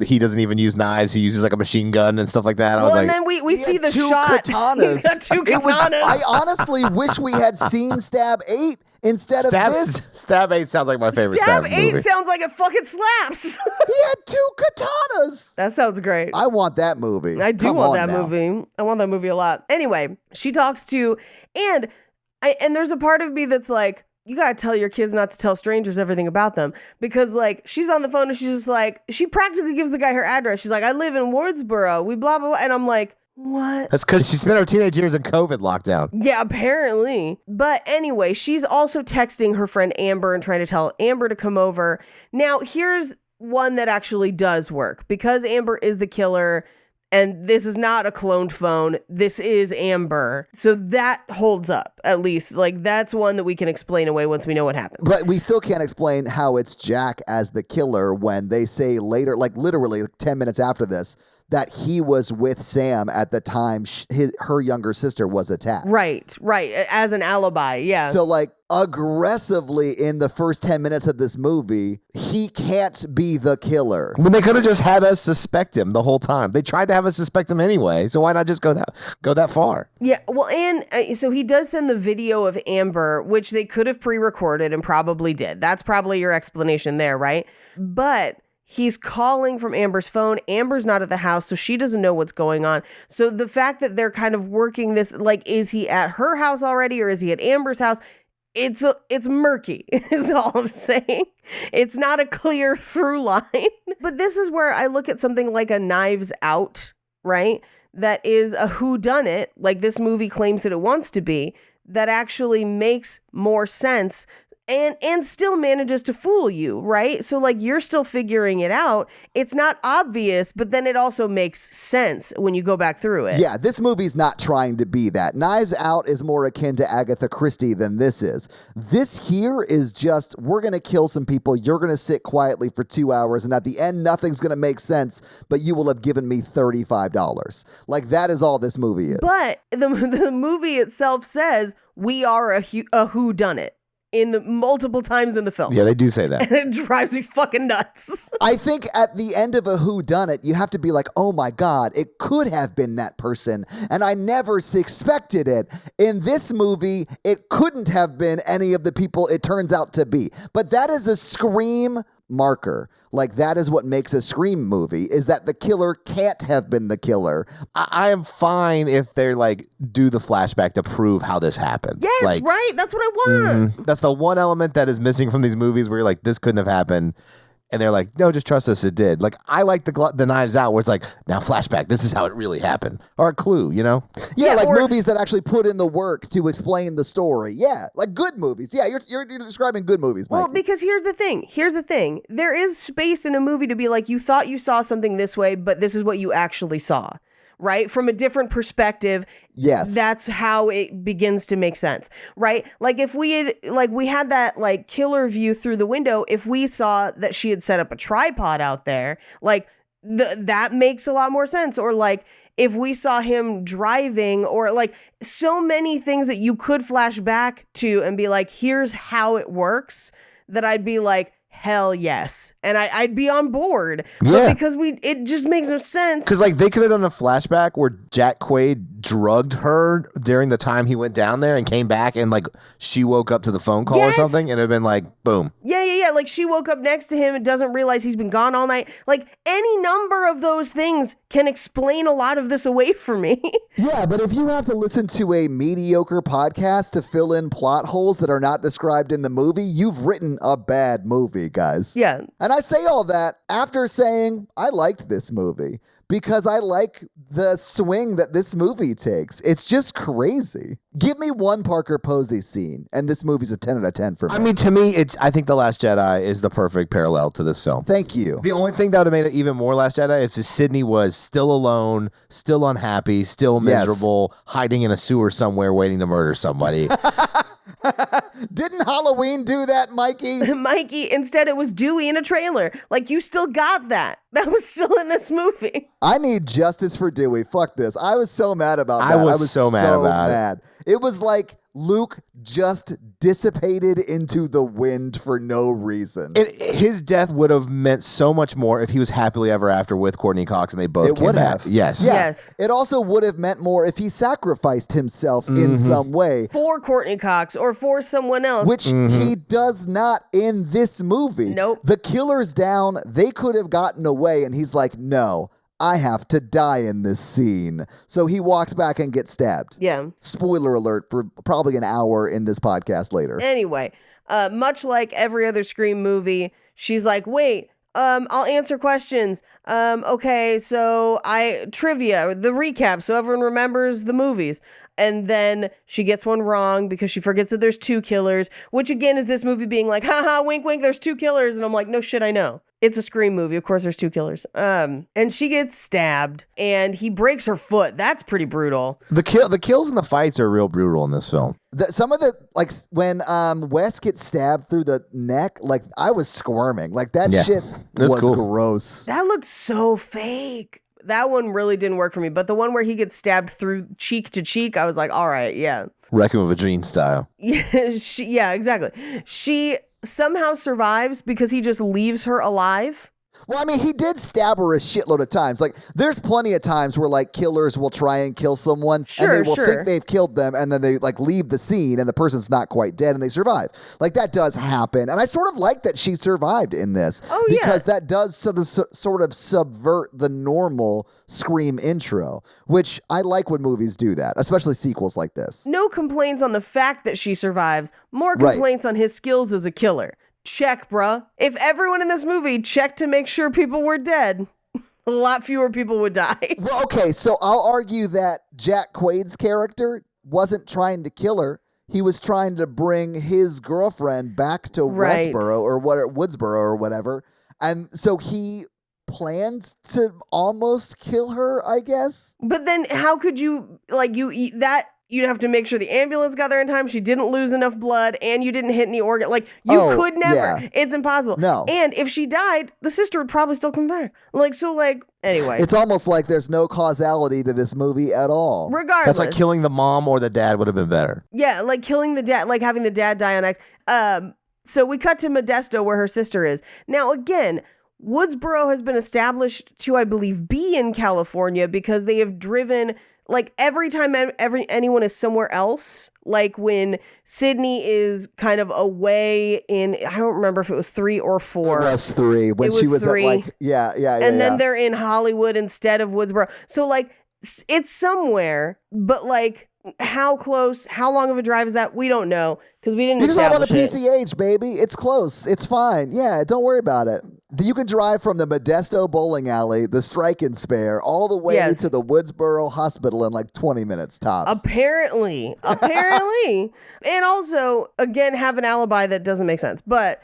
he doesn't even use knives. He uses like a machine gun and stuff like that. And then we see the shot. Katanas. He's got 2 katanas. I honestly wish we had seen Stab 8 instead of this. Stab 8 sounds like my favorite Stab 8 movie. sounds like it fucking slaps. He had 2 katanas. That sounds great. I want that movie. I do Come want on that now. movie. I want that movie a lot. Anyway, she talks to, and there's a part of me that's like, you gotta tell your kids not to tell strangers everything about them, because like she's on the phone and she's just like, she practically gives the guy her address. She's like, I live in Wardsboro. We blah blah blah, and I'm like, what? That's because she spent her teenage years in COVID lockdown. Yeah, apparently. But anyway, she's also texting her friend Amber and trying to tell Amber to come over. Now, here's one that actually does work, because Amber is the killer. And this is not a cloned phone. This is Amber. So that holds up, at least. Like, that's one that we can explain away once we know what happens. But we still can't explain how it's Jack as the killer when they say later, like literally 10 minutes after this, that he was with Sam at the time her younger sister was attacked. Right. As an alibi, yeah. So like aggressively in the first 10 minutes of this movie, he can't be the killer. When they could have just had us suspect him the whole time. They tried to have us suspect him anyway, so why not just go that far? Yeah, well, and so he does send the video of Amber, which they could have pre-recorded and probably did. That's probably your explanation there, right? But he's calling from Amber's phone. Amber's not at the house, so she doesn't know what's going on. So the fact that they're kind of working this, like, is he at her house already or is he at Amber's house? It's murky, is all I'm saying. It's not a clear through line. But this is where I look at something like a Knives Out, right? That is a whodunit, like this movie claims that it wants to be, that actually makes more sense and still manages to fool you, right? So like you're still figuring it out. It's not obvious, but then it also makes sense when you go back through it. Yeah, this movie's not trying to be that. Knives Out is more akin to Agatha Christie than this is. This here is just, we're going to kill some people. You're going to sit quietly for 2 hours. And at the end, nothing's going to make sense, but you will have given me $35. Like that is all this movie is. But the movie itself says we are a whodunit. In the multiple times in the film. Yeah, they do say that. And it drives me fucking nuts. I think at the end of a whodunit, you have to be like, oh my God, it could have been that person. And I never suspected it. In this movie, it couldn't have been any of the people it turns out to be. But that is a Scream marker. Like that is what makes a Scream movie, is that the killer can't have been the killer. I am fine if they're like do the flashback to prove how this happened. Yes, like, right. That's what I want. That's the one element that is missing from these movies where you're like, this couldn't have happened. And they're like, no, just trust us, it did. Like, I like the Knives Out where it's like, now flashback, this is how it really happened. Or a Clue, you know? Yeah, like or movies that actually put in the work to explain the story. Yeah, like good movies. Yeah, you're describing good movies, Mikey. Well, because here's the thing. There is space in a movie to be like, you thought you saw something this way, but this is what you actually saw. Right? From a different perspective. Yes. That's how it begins to make sense. Right? Like if we had that like killer view through the window, if we saw that she had set up a tripod out there, like that makes a lot more sense. Or like if we saw him driving, or like so many things that you could flash back to and be like, here's how it works, that I'd be like, hell yes. And I'd be on board. Yeah. But because it just makes no sense. Because like they could have done a flashback where Jack Quaid drugged her during the time he went down there and came back and like she woke up to the phone call or something, and it'd have been like, boom. Yeah. Like she woke up next to him and doesn't realize he's been gone all night. Like any number of those things can explain a lot of this away for me. Yeah, but if you have to listen to a mediocre podcast to fill in plot holes that are not described in the movie, you've written a bad movie. me, guys. Yeah. And I say all that after saying I liked this movie because I like the swing that this movie takes. It's just crazy. Give me one Parker Posey scene, and this movie's a 10 out of 10 for me. I mean, to me, I think The Last Jedi is the perfect parallel to this film. Thank you. The only thing that would have made it even more Last Jedi if Sydney was still alone, still unhappy, still miserable, hiding in a sewer somewhere waiting to murder somebody. Didn't Halloween do that, Mikey? Mikey, instead it was Dewey in a trailer. Like, you still got that. That was still in this movie. I need justice for Dewey. Fuck this. I was so mad about that. I was so mad about it. It was like Luke just dissipated into the wind for no reason. His death would have meant so much more if he was happily ever after with Courtney Cox and they both came back. Yes. Yeah. Yes. It also would have meant more if he sacrificed himself in some way. For Courtney Cox or for someone else. Which he does not in this movie. Nope. The killer's down. They could have gotten away, and he's like, no, I have to die in this scene. So he walks back and gets stabbed. Yeah. Spoiler alert for probably an hour in this podcast later. Anyway, much like every other Scream movie, she's like, wait, I'll answer questions. Okay, so trivia, the recap, so everyone remembers the movies. And then she gets one wrong because she forgets that there's two killers, which again is this movie being like, haha, wink, wink, there's two killers. And I'm like, no shit, I know. It's a Scream movie. Of course there's two killers. And she gets stabbed and he breaks her foot. That's pretty brutal. The kills and the fights are real brutal in this film. Some of the, like, when Wes gets stabbed through the neck, like, I was squirming. Like, that shit was cool. gross. That looked so fake. That one really didn't work for me. But the one where he gets stabbed through cheek to cheek, I was like, all right, yeah. Requiem of a Dream style. Yeah, exactly. She somehow survives because he just leaves her alive. Well, I mean, he did stab her a shitload of times. Like, there's plenty of times where, like, killers will try and kill someone, and they will think they've killed them, and then they, like, leave the scene, and the person's not quite dead, and they survive. Like, that does happen. And I sort of like that she survived in this. Oh, yeah. Because that does sort of subvert the normal Scream intro, which I like when movies do that, especially sequels like this. No complaints on the fact that she survives, more complaints on his skills as a killer. Check, bruh. If everyone in this movie checked to make sure people were dead, a lot fewer people would die. Well, okay, so I'll argue that Jack Quaid's character wasn't trying to kill her. He was trying to bring his girlfriend back to Woodsboro or whatever. And so he planned to almost kill her, I guess. But then how could you, like, you'd have to make sure the ambulance got there in time. She didn't lose enough blood and you didn't hit any organ. Like, you could never. Yeah. It's impossible. No. And if she died, the sister would probably still come back. Anyway. It's almost like there's no causality to this movie at all. Regardless. That's like killing the mom or the dad would have been better. Yeah, like killing the dad, like having the dad die on X. So we cut to Modesto where her sister is. Now, again, Woodsboro has been established to, I believe, be in California because they have driven... Like, every time anyone is somewhere else, like when Sydney is kind of away in, I don't remember if it was 3 or 4. It was 3. When she was 3. at, like, yeah. And then they're in Hollywood instead of Woodsboro. So, like, it's somewhere, but, like, how close, how long of a drive is that? We don't know because we didn't establish it. You just live on the PCH, baby. It's close. It's fine. Yeah, don't worry about it. You can drive from the Modesto bowling alley, the Strike and Spare, all the way to the Woodsboro Hospital in like 20 minutes tops. Apparently. And also, again, have an alibi that doesn't make sense. But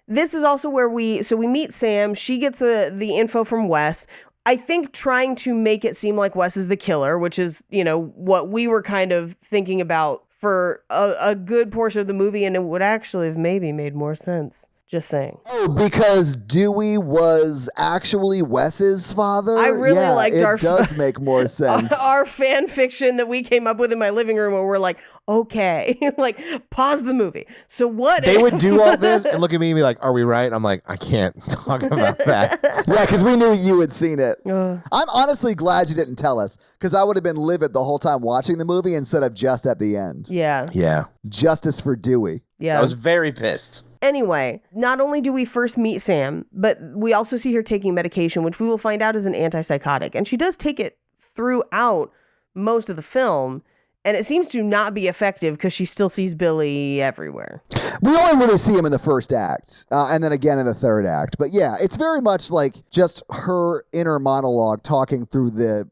this is also where we meet Sam. She gets the info from Wes. I think trying to make it seem like Wes is the killer, which is, what we were kind of thinking about for a good portion of the movie, and it would actually have maybe made more sense. Just saying. Oh, because Dewey was actually Wes's father? I really liked it does make more sense. Our fan fiction that we came up with in my living room where we're like, okay, like, pause the movie. So what They would do all this and look at me and be like, are we right? I'm like, I can't talk about that. Yeah, because we knew you had seen it. I'm honestly glad you didn't tell us, because I would have been livid the whole time watching the movie instead of just at the end. Yeah. Yeah. Justice for Dewey. Yeah. I was very pissed. Anyway, not only do we first meet Sam, but we also see her taking medication, which we will find out is an antipsychotic. And she does take it throughout most of the film. And it seems to not be effective because she still sees Billy everywhere. We only really see him in the first act, and then again in the third act. But yeah, it's very much like just her inner monologue talking through the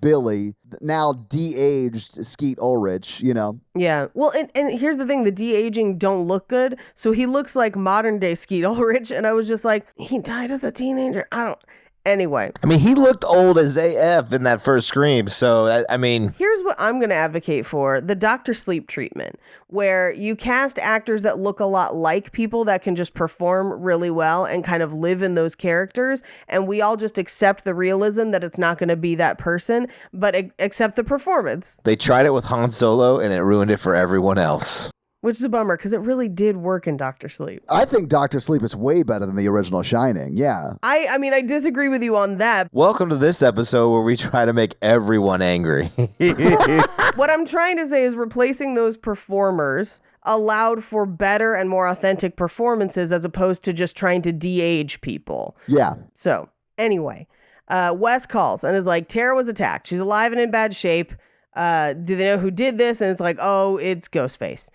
Billy, now de-aged Skeet Ulrich, you know? Yeah. Well, and here's the thing. The de-aging don't look good. So he looks like modern day Skeet Ulrich. And I was just like, he died as a teenager. Anyway. I mean, he looked old as AF in that first Scream. So, I mean. Here's what I'm going to advocate for. The Dr. Sleep treatment, where you cast actors that look a lot like people that can just perform really well and kind of live in those characters. And we all just accept the realism that it's not going to be that person, but accept the performance. They tried it with Han Solo and it ruined it for everyone else. Which is a bummer because it really did work in Dr. Sleep. I think Dr. Sleep is way better than the original Shining. Yeah. I mean, I disagree with you on that. Welcome to this episode where we try to make everyone angry. What I'm trying to say is replacing those performers allowed for better and more authentic performances as opposed to just trying to de-age people. Yeah. So anyway, Wes calls and is like, Tara was attacked. She's alive and in bad shape. Do they know who did this? And it's like, oh, it's Ghostface.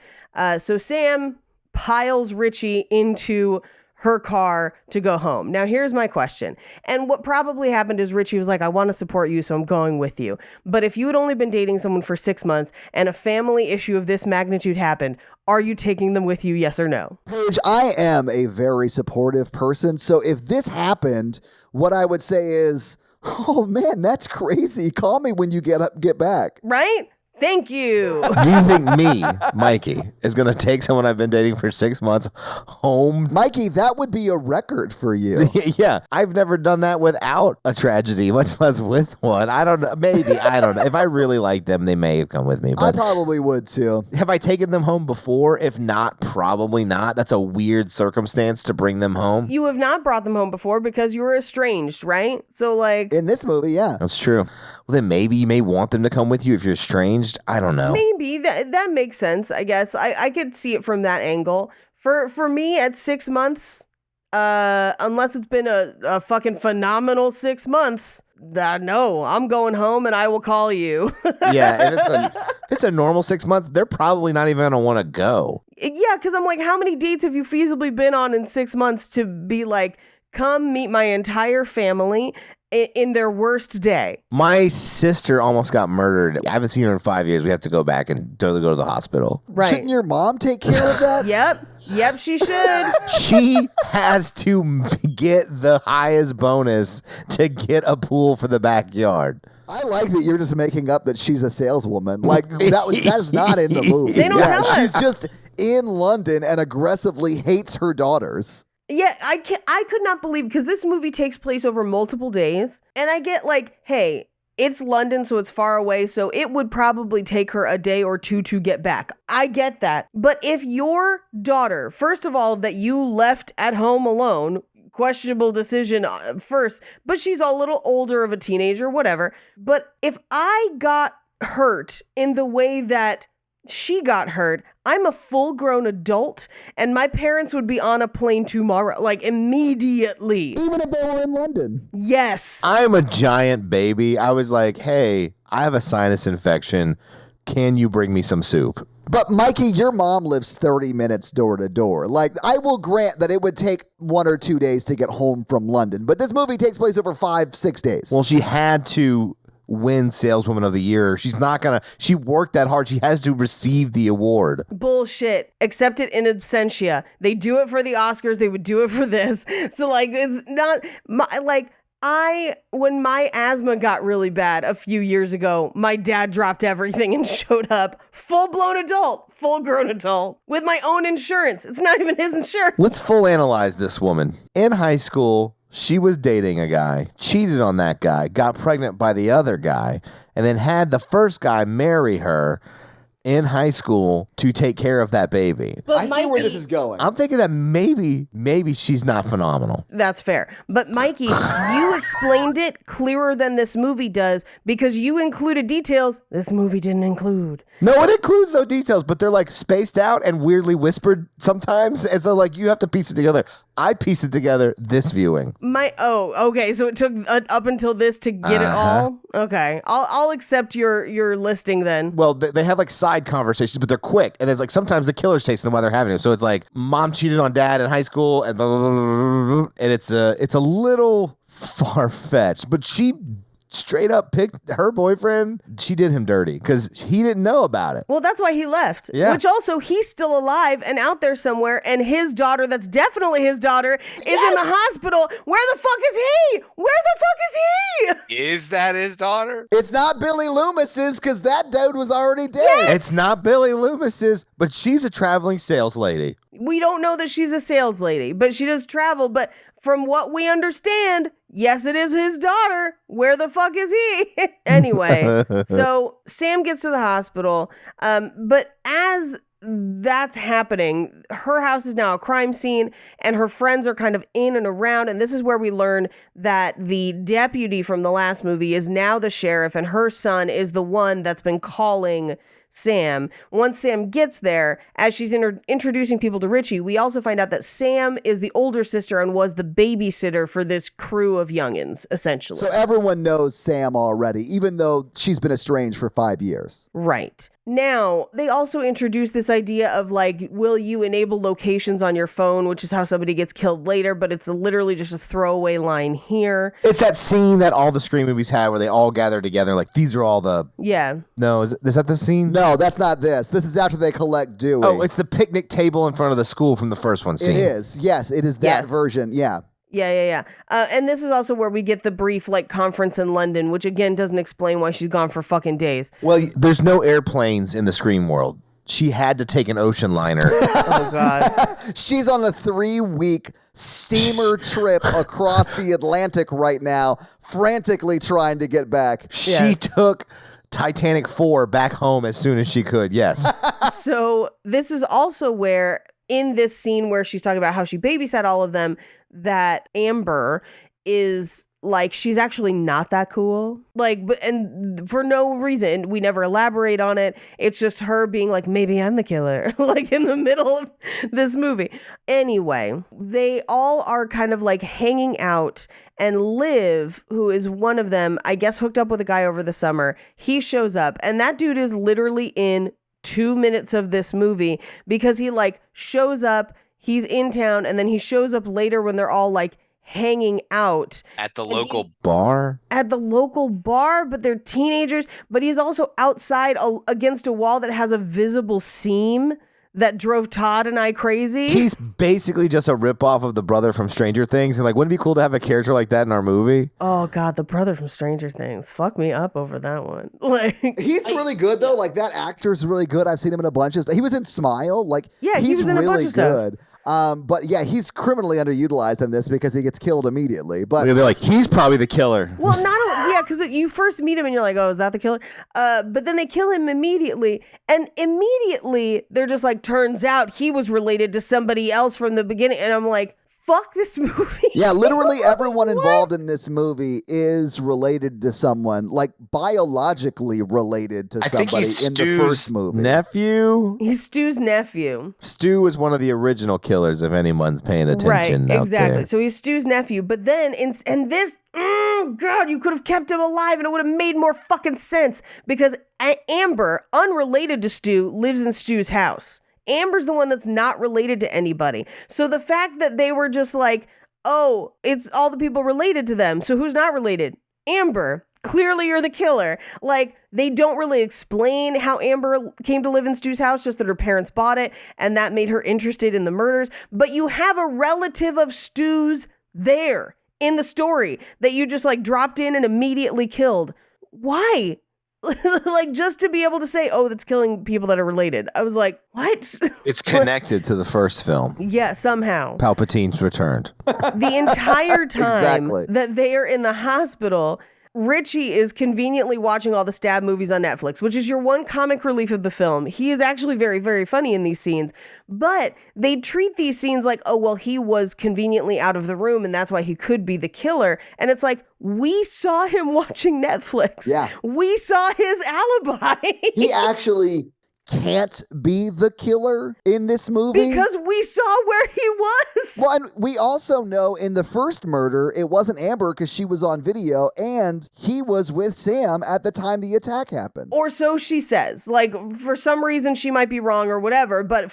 So Sam piles Richie into her car to go home. Now, here's my question. And what probably happened is Richie was like, I want to support you, so I'm going with you. But if you had only been dating someone for 6 months and a family issue of this magnitude happened, are you taking them with you, yes or no? Paige, I am a very supportive person. So if this happened, what I would say is, oh man, that's crazy. Call me when you get back. Right? Thank you. Do you think me, Mikey, is going to take someone I've been dating for 6 months home? Mikey, that would be a record for you. Yeah, I've never done that without a tragedy, much less with one. I don't know. Maybe. I don't know. If I really like them, they may have come with me. I But probably would too. have I taken them home before? If not, probably not. That's a weird circumstance to bring them home. You have not brought them home before because you were estranged, right? So like... In this movie, yeah. That's true. Well, then maybe you may want them to come with you if you're estranged. I don't know. Maybe that makes sense. I guess I could see it from that angle. For me at 6 months, unless it's been a fucking phenomenal 6 months, no, I'm going home and I will call you. Yeah, if it's a normal 6 months, they're probably not even gonna want to go. Yeah, because I'm like, how many dates have you feasibly been on in 6 months to be like, come meet my entire family in their worst day? My sister almost got murdered. I haven't seen her in 5 years. We have to go back and totally go to the hospital. Right. Shouldn't your mom take care of that? Yep, she should. She has to get the highest bonus to get a pool for the backyard. I like that you're just making up that she's a saleswoman. Like that is not in the movie. They don't tell us. She's just in London and aggressively hates her daughters. Yeah, I could not believe, because this movie takes place over multiple days, and I get like, hey, it's London, so it's far away, so it would probably take her a day or two to get back. I get that. But if your daughter, first of all, that you left at home alone, questionable decision first, but she's a little older of a teenager, whatever. But if I got hurt in the way that she got hurt, I'm a full-grown adult, and my parents would be on a plane tomorrow, like immediately. Even if they were in London. Yes. I'm a giant baby. I was like, hey, I have a sinus infection. Can you bring me some soup? But Mikey, your mom lives 30 minutes door to door. Like, I will grant that it would take 1 or 2 days to get home from London, but this movie takes place over 5-6 days. Well, she had to win Saleswoman of the Year. She worked that hard. She has to receive the award. Bullshit. Accept it in absentia. They do it for the Oscars. They would do it for this. So like, it's not when my asthma got really bad a few years ago, my dad dropped everything and showed up full-blown adult, full-grown adult with my own insurance. It's not even his insurance. Let's full analyze this woman. In high school, she was dating a guy, cheated on that guy, got pregnant by the other guy, and then had the first guy marry her in high school to take care of that baby. But I see where this is going. I'm thinking that maybe she's not phenomenal. That's fair. But Mikey, you explained it clearer than this movie does because you included details this movie didn't include. No, it includes those details, but they're like spaced out and weirdly whispered sometimes. And so like you have to piece it together. I pieced it together this viewing. Okay. So it took up until this to get it all. Okay, I'll accept your listing then. Well, they have like side conversations, but they're quick, and it's like sometimes the killer's chasing them while they're having them. So it's like mom cheated on dad in high school, and blah, blah, blah, blah, blah, and it's a little far fetched, but she straight up picked her boyfriend. She did him dirty because he didn't know about it. Well, that's why he left. Yeah. Which also, he's still alive and out there somewhere, and his daughter, that's definitely his daughter, is in the hospital. Where the fuck is he? Where the fuck is he? Is that his daughter? It's not Billy Loomis's because that dude was already dead. Yes. It's not Billy Loomis's, but she's a traveling sales lady. We don't know that she's a sales lady, but she does travel. But from what we understand, yes, it is his daughter. Where the fuck is he? Anyway, so Sam gets to the hospital. But as that's happening, her house is now a crime scene, and her friends are kind of in and around. And this is where we learn that the deputy from the last movie is now the sheriff, and her son is the one that's been calling Sam. Once Sam gets there, as she's introducing people to Richie, we also find out that Sam is the older sister and was the babysitter for this crew of youngins, essentially. So everyone knows Sam already, even though she's been estranged for 5 years. Right. Now, they also introduce this idea of like, will you enable locations on your phone, which is how somebody gets killed later, but it's literally just a throwaway line here. It's that scene that all the Scream movies have where they all gather together. Like, these are all the... Yeah. No, is that the scene? No, that's not this. This is after they collect Dewey. Oh, it's the picnic table in front of the school from the first one scene. It is. Yes, it is that Yes. version. Yeah. Yeah. And this is also where we get the brief like conference in London, which again doesn't explain why she's gone for fucking days. Well, there's no airplanes in the Scream world. She had to take an ocean liner. Oh, God. She's on a 3-week steamer trip across the Atlantic right now, frantically trying to get back. She took Titanic 4 back home as soon as she could. Yes. So this is also where, in this scene where she's talking about how she babysat all of them, that Amber is like, she's actually not that cool. Like, and for no reason, we never elaborate on it. It's just her being like, maybe I'm the killer, like in the middle of this movie. Anyway, they all are kind of like hanging out, and Liv, who is one of them, I guess hooked up with a guy over the summer. He shows up, and that dude is literally in 2 minutes of this movie because he like shows up, he's in town, and then he shows up later when they're all like hanging out At the local Bar? at the local bar, but they're teenagers. But he's also outside against a wall that has a visible seam that drove Todd and I crazy. He's basically just a ripoff of the brother from Stranger Things. And like, wouldn't it be cool to have a character like that in our movie? Oh God, the brother from Stranger Things. Fuck me up over that one. Like, He's really good though. Like that actor's really good. I've seen him in a bunch of stuff. He was in Smile. Like Yeah, he he's was in a bunch really of stuff. good. But yeah, he's criminally underutilized in this because he gets killed immediately. But They're like, he's probably the killer. well, not only, yeah, because you first meet him and you're like, oh, is that the killer? But then they kill him immediately, and immediately they're just like, turns out he was related to somebody else from the beginning, and I'm like, fuck this movie. yeah, literally everyone involved in this movie is related to someone, like biologically related to I think somebody he's in the Stu's first movie. Nephew? He's Stu's nephew. Stu is one of the original killers, if anyone's paying attention. Right, out exactly. there. So he's Stu's nephew. But then, and this, oh God, you could have kept him alive and it would have made more fucking sense because Amber, unrelated to Stu, lives in Stu's house. Amber's the one that's not related to anybody. So the fact that they were just like, oh, it's all the people related to them. So who's not related? Amber. Clearly you're the killer. Like, they don't really explain how Amber came to live in Stu's house, just that her parents bought it and that made her interested in the murders. But you have a relative of Stu's there in the story that you just like dropped in and immediately killed. Why? Like, just to be able to say, oh, that's killing people that are related. I was like, what? It's connected to the first film. Yeah, somehow. Palpatine's returned. The entire time Exactly. that they are in the hospital, Richie is conveniently watching all the stab movies on Netflix, which is your one comic relief of the film. He is actually very, very funny in these scenes, but they treat these scenes like, oh, well, he was conveniently out of the room and that's why he could be the killer. And it's like, we saw him watching Netflix. Yeah. We saw his alibi. He actually can't be the killer in this movie. Because we saw where he was. Well, and we also know in the first murder, it wasn't Amber because she was on video and he was with Sam at the time the attack happened. Or so she says. Like, for some reason, she might be wrong or whatever. But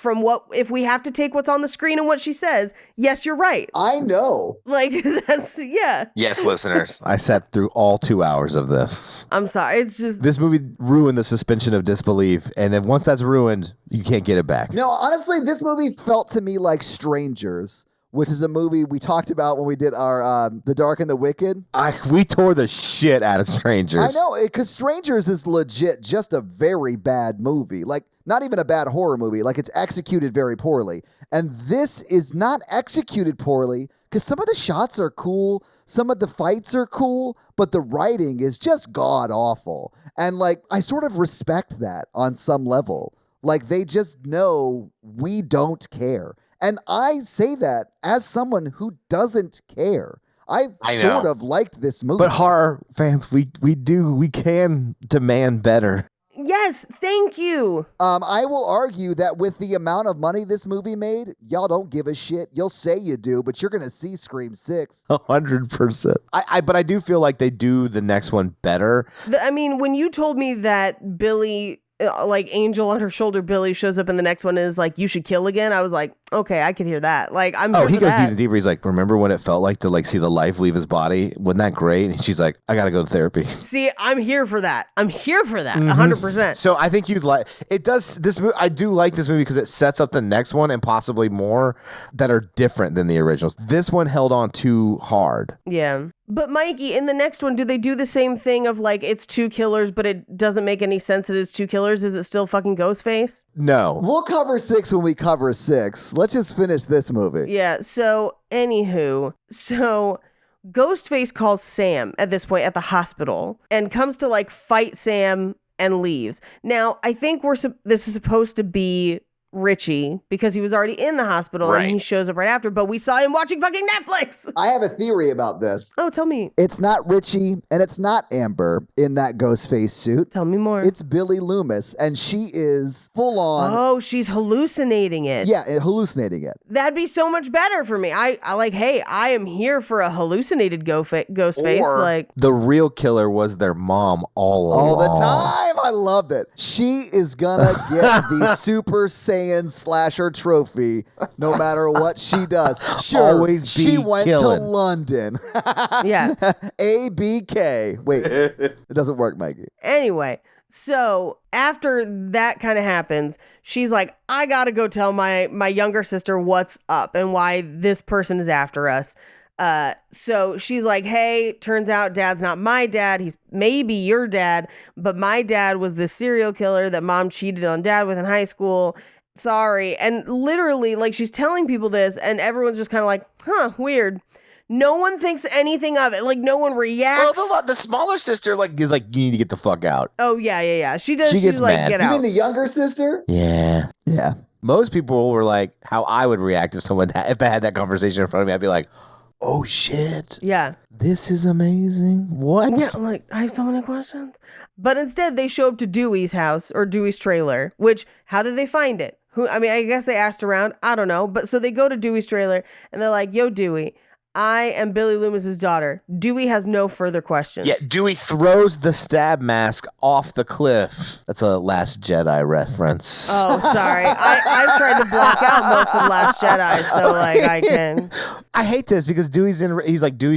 if we have to take what's on the screen and what she says, yes, you're right. I know. Like, that's, yeah. Yes, listeners. I sat through all 2 hours of this. I'm sorry. It's just. This movie ruined the suspension of disbelief, and then once that's ruined, you can't get it back. No, honestly, this movie felt to me like Strangers, which is a movie we talked about when we did our The Dark and the Wicked. We tore the shit out of Strangers. I know, because Strangers is legit just a very bad movie. Like, not even a bad horror movie. Like, it's executed very poorly. And this is not executed poorly because some of the shots are cool, some of the fights are cool, but the writing is just god-awful. And, like, I sort of respect that on some level. Like, they just know we don't care. And I say that as someone who doesn't care. I sort of liked this movie. But horror fans, we can demand better. Yes, thank you. I will argue that with the amount of money this movie made, y'all don't give a shit. You'll say you do, but you're going to see Scream 6. 100%. But I do feel like they do the next one better. I mean, when you told me that Billy, like Angel on her shoulder, Billy shows up in the next one and is like, you should kill again. I was like, okay, I could hear that. Like, I'm here he for goes that. even deeper. He's like, remember when it felt like to like see the life leave his body? Wasn't that great? And she's like, I got to go to therapy. See, I'm here for that. 100%. So I think you'd like it. Does this movie? I do like this movie because it sets up the next one and possibly more that are different than the originals. This one held on too hard. Yeah. But Mikey, in the next one, do they do the same thing of like, it's two killers, but it doesn't make any sense that it's two killers? Is it still fucking Ghostface? No. We'll cover 6 when we cover 6. Let's just finish this movie. Yeah. So, anywho, Ghostface calls Sam at this point at the hospital and comes to like fight Sam and leaves. Now, I think this is supposed to be Richie because he was already in the hospital and he shows up right after, but we saw him watching fucking Netflix. I have a theory about this. Oh, tell me. It's not Richie and it's not Amber in that Ghostface suit. Tell me more. It's Billy Loomis, and she is full on. Oh, she's hallucinating it. Yeah, hallucinating it. That'd be so much better for me. I like, hey, I am here for a hallucinated Ghostface. Or like the real killer was their mom all the along. time. I loved it. She is gonna get the Super Saiyan slasher trophy no matter what she does. Sure, Always be she went killing. to London. Yeah. ABK. Wait, it doesn't work, Mikey. Anyway, so after that kind of happens, she's like, I gotta go tell my younger sister what's up and why this person is after us. So she's like, hey, turns out dad's not my dad. He's maybe your dad, but my dad was the serial killer that mom cheated on dad with in high school. Sorry. And literally, like, she's telling people this and everyone's just kind of like, huh, weird. No one thinks anything of it. Like, no one reacts. Well, the smaller sister, like, Is like, you need to get the fuck out. Oh, yeah. She does. She She's gets like, mad. get You out. mean the younger sister? Yeah. Yeah. Most people were like, how I would react if if they had that conversation in front of me. I'd be like, oh shit. Yeah. This is amazing. What? Yeah, like, I have so many questions. But instead, they show up to Dewey's house or Dewey's trailer, which, how did they find it? I guess they asked around. I don't know. But so they go to Dewey's trailer and they're like, yo, Dewey, I am Billy Loomis's daughter. Dewey has no further questions. yeah, Dewey Throws the stab mask off the cliff. That's a Last Jedi reference. Oh, sorry. I've tried to block out most of Last Jedi, so like I can. I hate this because Dewey's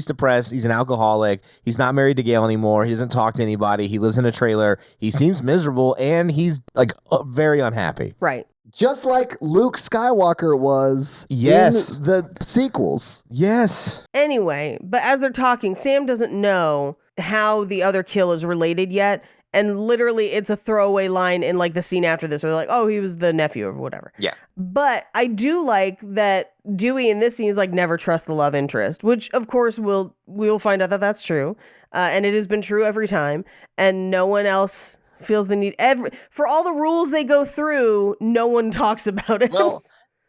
depressed. He's an alcoholic. He's not married to Gail anymore. He doesn't talk to anybody. He lives in a trailer. He seems miserable and he's like very unhappy. Right. Just like Luke Skywalker was Yes. in the sequels. Yes. Anyway, but as they're talking, Sam doesn't know how the other kill is related yet. And literally, it's a throwaway line in like the scene after this where they're like, oh, he was the nephew or whatever. Yeah. But I do like that Dewey in this scene is like, never trust the love interest, which of course we'll find out that that's true. And it has been true every time. And no one else feels the need for all the rules they go through. No one talks about it. Well,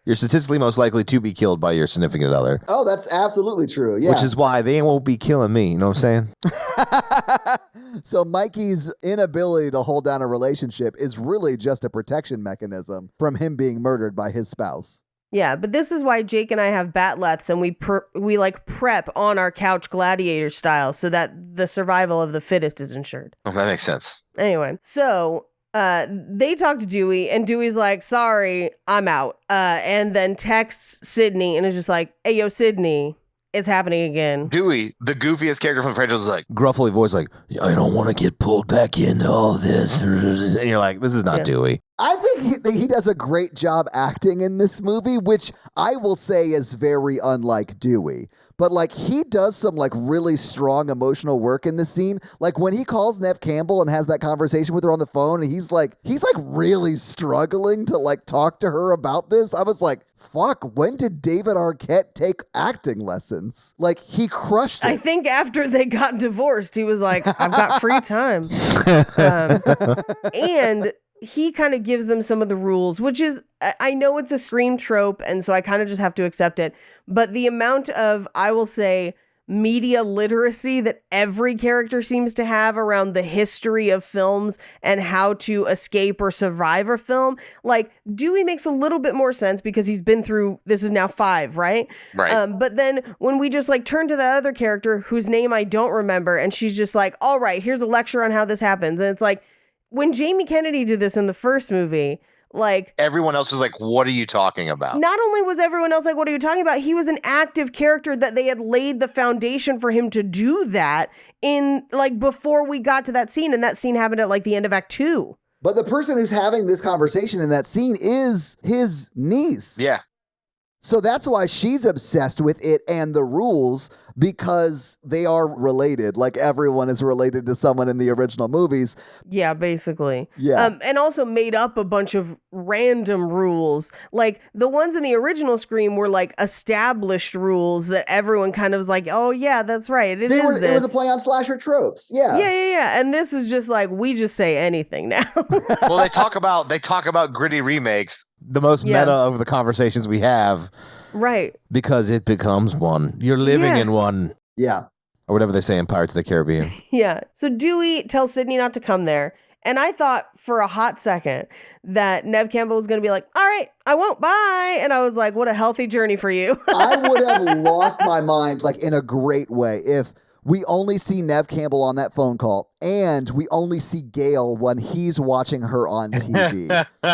You're statistically most likely to be killed by your significant other. Oh, that's absolutely true. Yeah. Which is why they won't be killing me. You know what I'm saying? So Mikey's inability to hold down a relationship is really just a protection mechanism from him being murdered by his spouse. Yeah, but this is why Jake and I have batleths and we like prep on our couch gladiator style so that the survival of the fittest is ensured. Oh, that makes sense. Anyway, so they talk to Dewey and Dewey's like, sorry, I'm out. And then texts Sydney and is just like, hey, yo, Sydney, it's happening again. Dewey, the goofiest character from the franchise, is like, Gruffly voice like, I don't want to get pulled back into all this. And you're like, this is not Dewey. I think he does a great job acting in this movie, which I will say is very unlike Dewey. But like he does some like really strong emotional work in this scene. Like when he calls Neve Campbell and has that conversation with her on the phone, and he's like really struggling to like talk to her about this. I was like, fuck, when did David Arquette take acting lessons? Like he crushed it. I think after they got divorced, he was like, I've got free time. And he kind of gives them some of the rules, which is, I know it's a Scream trope, and so I kind of just have to accept it. But the amount of, I will say, media literacy that every character seems to have around the history of films and how to escape or survive a film, like Dewey makes a little bit more sense because he's been through, this is now 5, right? Right. But then when we just like turn to that other character whose name I don't remember, and she's just like, all right, here's a lecture on how this happens. And it's like, when Jamie Kennedy did this in the first movie, like everyone else was like, what are you talking about? not only was everyone else like, what are you talking about? He was an active character that they had laid the foundation for him to do that in like before we got to that scene. And that scene happened at like the end of Act 2. But the person who's having this conversation in that scene is his niece. Yeah. So that's why she's obsessed with it and the rules, because they are related. Like everyone is related to someone in the original movies. Yeah, basically. Yeah. And also made up a bunch of random rules. Like the ones in the original Scream were like established rules that everyone kind of was like, oh yeah, that's right. It was a play on slasher tropes. Yeah. Yeah. And this is just like, we just say anything now. Well, they talk about gritty remakes. The most meta of the conversations we have. Right. Because it becomes one. You're living in one. Yeah. Or whatever they say in Pirates of the Caribbean. Yeah. So Dewey tells Sydney not to come there. And I thought for a hot second that Neve Campbell was going to be like, all right, I won't, bye. And I was like, what a healthy journey for you. I would have lost my mind like in a great way if we only see Neve Campbell on that phone call and we only see Gail when he's watching her on TV.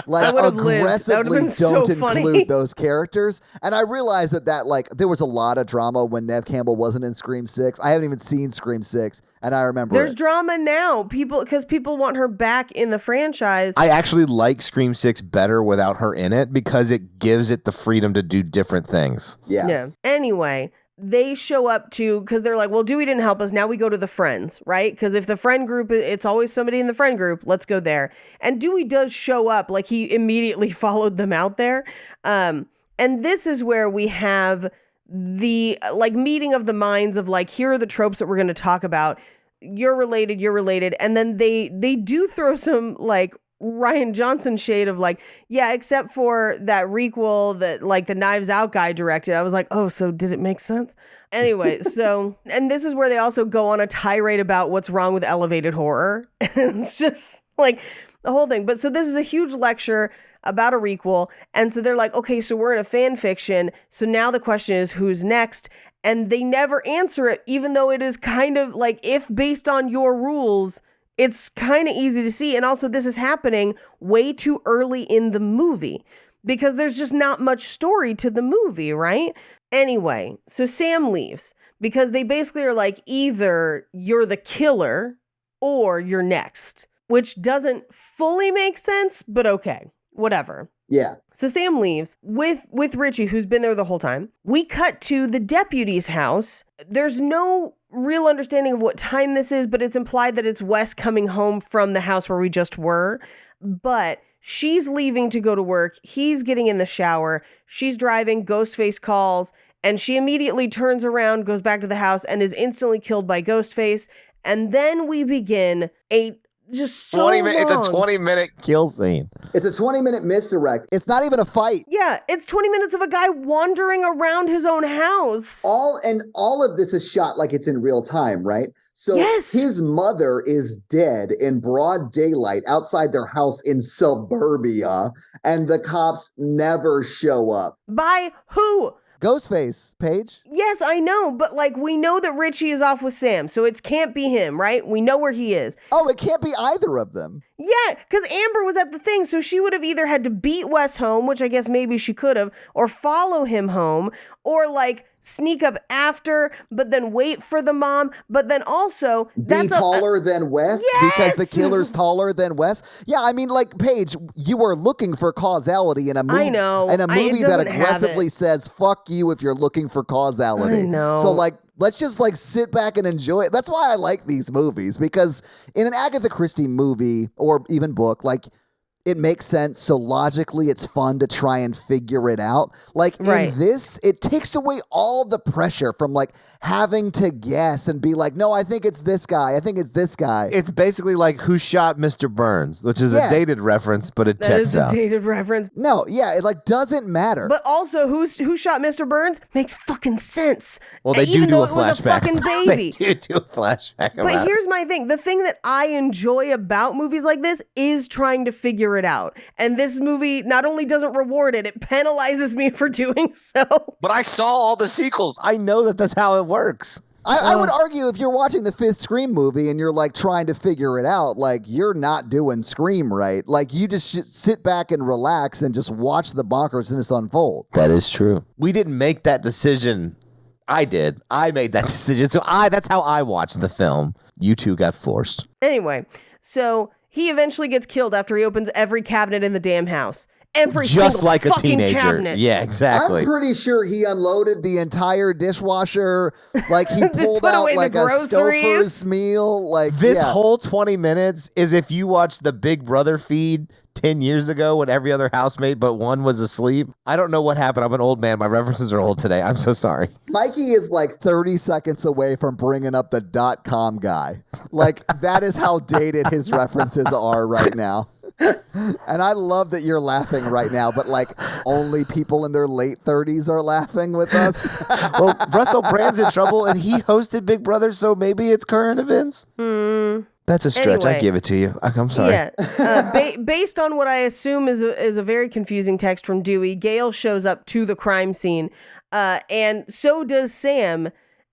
Like aggressively don't include those characters. And I realized that like there was a lot of drama when Neve Campbell wasn't in Scream 6. I haven't even seen Scream 6 and I remember there's drama now. Because people want her back in the franchise. I actually like Scream 6 better without her in it because it gives it the freedom to do different things. Yeah. Anyway, they show up to, because they're like, well, Dewey didn't help us. Now we go to the friends, right? Because if the friend group, it's always somebody in the friend group. Let's go there. And Dewey does show up. Like he immediately followed them out there. And this is where we have the like meeting of the minds of like, here are the tropes that we're going to talk about. You're related. And then they do throw some like Ryan Johnson shade of like, yeah, except for that requel that like the Knives Out guy directed. I was like, oh, so did it make sense? Anyway, so, and this is where they also go on a tirade about what's wrong with elevated horror. It's just like the whole thing. But so this is a huge lecture about a requel. And so they're like, okay, so we're in a fan fiction. So now the question is who's next? And they never answer it, even though it is kind of like, if based on your rules, it's kind of easy to see. And also this is happening way too early in the movie because there's just not much story to the movie, right? Anyway, so Sam leaves because they basically are like, either you're the killer or you're next, which doesn't fully make sense, but okay, whatever. Yeah. So Sam leaves with Richie, who's been there the whole time. We cut to the deputy's house. There's no real understanding of what time this is, but it's implied that it's Wes coming home from the house where we just were. But she's leaving to go to work. He's getting in the shower. She's driving. Ghostface calls, and she immediately turns around, goes back to the house, and is instantly killed by Ghostface. And then we begin a just so 20 minutes. It's a long. 20-minute Kill scene. It's a 20-minute misdirect. It's not even a fight. Yeah, it's 20 minutes of a guy wandering around his own house. All of this is shot like it's in real time, right? So Yes. his mother is dead in broad daylight outside their house in suburbia, and the cops never show up. By who? Ghostface, Paige. Yes, I know, but like we know that Richie is off with Sam, so it can't be him, right? We know where he is. Oh, it can't be either of them. Yeah, because Amber was at the thing, so she would have either had to beat Wes home, which I guess maybe she could have, or follow him home, or like sneak up after, but then wait for the mom, but then also Be taller than Wes? Yes! Because the killer's taller than Wes? Yeah, I mean, like, Paige, you were looking for causality in a movie. I know. In a It movie that doesn't have aggressively it. says, fuck you if you're looking for causality. I know. So, like, let's just, like, sit back and enjoy it. That's why I like these movies, because in an Agatha Christie movie, or even book, like, it makes sense. So logically, it's fun to try and figure it out. Like Right. in this, it takes away all the pressure from like having to guess and be like, no, I think it's this guy. I think it's this guy. It's basically like Who Shot Mr. Burns, which is Yeah. a dated reference, but it that checks is a out. dated reference. No, yeah, it like doesn't matter. But also, who shot Mr. Burns makes fucking sense. Well, they Even do though a it was flashback. a fucking They baby. do a flashback about But it. here's my thing. The thing that I enjoy about movies like this is trying to figure it out. And this movie not only doesn't reward it, it penalizes me for doing so. But I saw all the sequels. I know that that's how it works. I would argue if you're watching the fifth Scream movie and you're like trying to figure it out, like you're not doing Scream right. Like you just should sit back and relax and just watch the bonkersness unfold. That is true. We didn't make that decision. I did. I made that decision. So that's how I watched the film. You two got forced. Anyway, so he eventually gets killed after he opens every cabinet in the damn house. Every Just single like a fucking teenager. cabinet. Yeah, exactly. I'm pretty sure he unloaded the entire dishwasher. Like he pulled put out away the like a groceries. Stouffer's meal. Like This yeah. whole 20 minutes is if you watched the Big Brother feed 10 years ago when every other housemate but one was asleep. I don't know what happened. I'm an old man. My references are old today. I'm so sorry. Mikey is like 30 seconds away from bringing up the .com guy. Like that is how dated his references are right now. And I love that you're laughing right now, but like only people in their late 30s are laughing with us. Well, Russell Brand's in trouble and he hosted Big Brother, so maybe it's current events. That's a stretch. Anyway. I give it to you. I'm sorry. Yeah. Based on what I assume is a very confusing text from Dewey, Gail shows up to the crime scene, and so does Sam.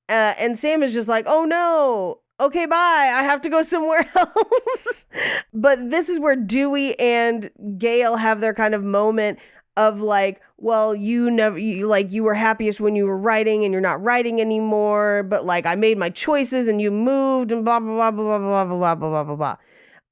And Sam is just like, oh no. Okay, bye. I have to go somewhere else. But this is where Dewey and Gail have their kind of moment of like, well, you were happiest when you were writing and you're not writing anymore. But like, I made my choices and you moved and blah, blah, blah, blah, blah, blah, blah, blah, blah, blah, blah.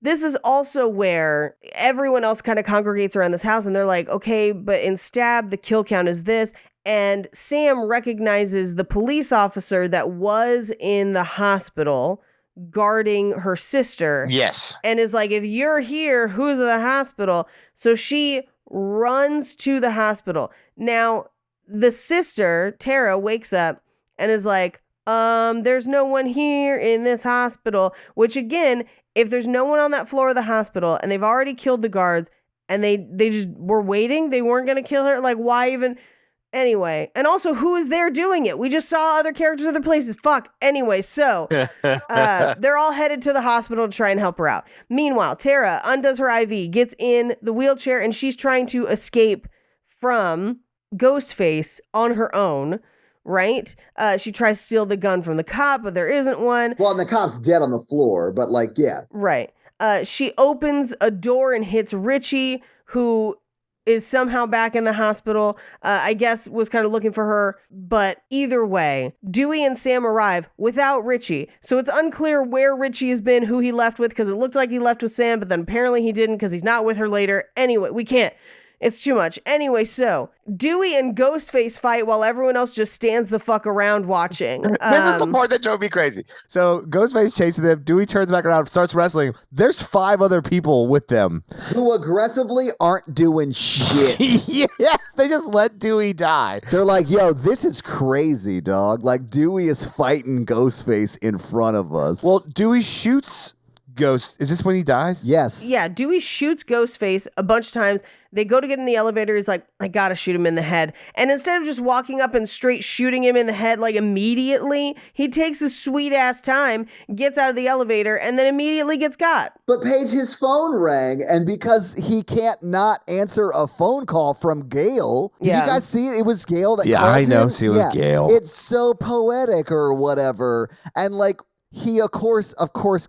This is also where everyone else kind of congregates around this house and they're like, okay, but in Stab, the kill count is this. And Sam recognizes the police officer that was in the hospital guarding her sister. Yes. And is like, if you're here, who's at the hospital? So she runs to the hospital. Now, the sister, Tara, wakes up and is like, there's no one here in this hospital. Which again, if there's no one on that floor of the hospital and they've already killed the guards and they just were waiting, they weren't going to kill her. Like, why even... Anyway, and also who is there doing it? We just saw other characters other places. Fuck. Anyway, so they're all headed to the hospital to try and help her out. Meanwhile, Tara undoes her IV, gets in the wheelchair, and she's trying to escape from Ghostface on her own, right? She tries to steal the gun from the cop, but there isn't one. Well, and the cop's dead on the floor, but like, yeah. Right. She opens a door and hits Richie, who is somehow back in the hospital. I guess was kind of looking for her. But either way, Dewey and Sam arrive without Richie. So it's unclear where Richie has been, who he left with, because it looked like he left with Sam, but then apparently he didn't because he's not with her later. Anyway, we can't. It's too much. Anyway, so Dewey and Ghostface fight while everyone else just stands the fuck around watching. This is the part that drove me crazy. So Ghostface chases them. Dewey turns back around, starts wrestling. There's 5 other people with them. Who aggressively aren't doing shit. Yes, they just let Dewey die. They're like, yo, this is crazy, dog. Like, Dewey is fighting Ghostface in front of us. Well, Dewey shoots Ghost. Is this when he dies? Yes. Yeah, Dewey shoots Ghostface a bunch of times. They go to get in the elevator. He's like, I gotta shoot him in the head. And instead of just walking up and straight shooting him in the head like immediately, he takes his sweet ass time, gets out of the elevator, and then immediately gets got. But Paige, his phone rang, and because he can't not answer a phone call from Gail, did Yeah. you guys see it was Gail that Yeah, called I know. him? See, it was Gail. It's so poetic or whatever. And like, he of course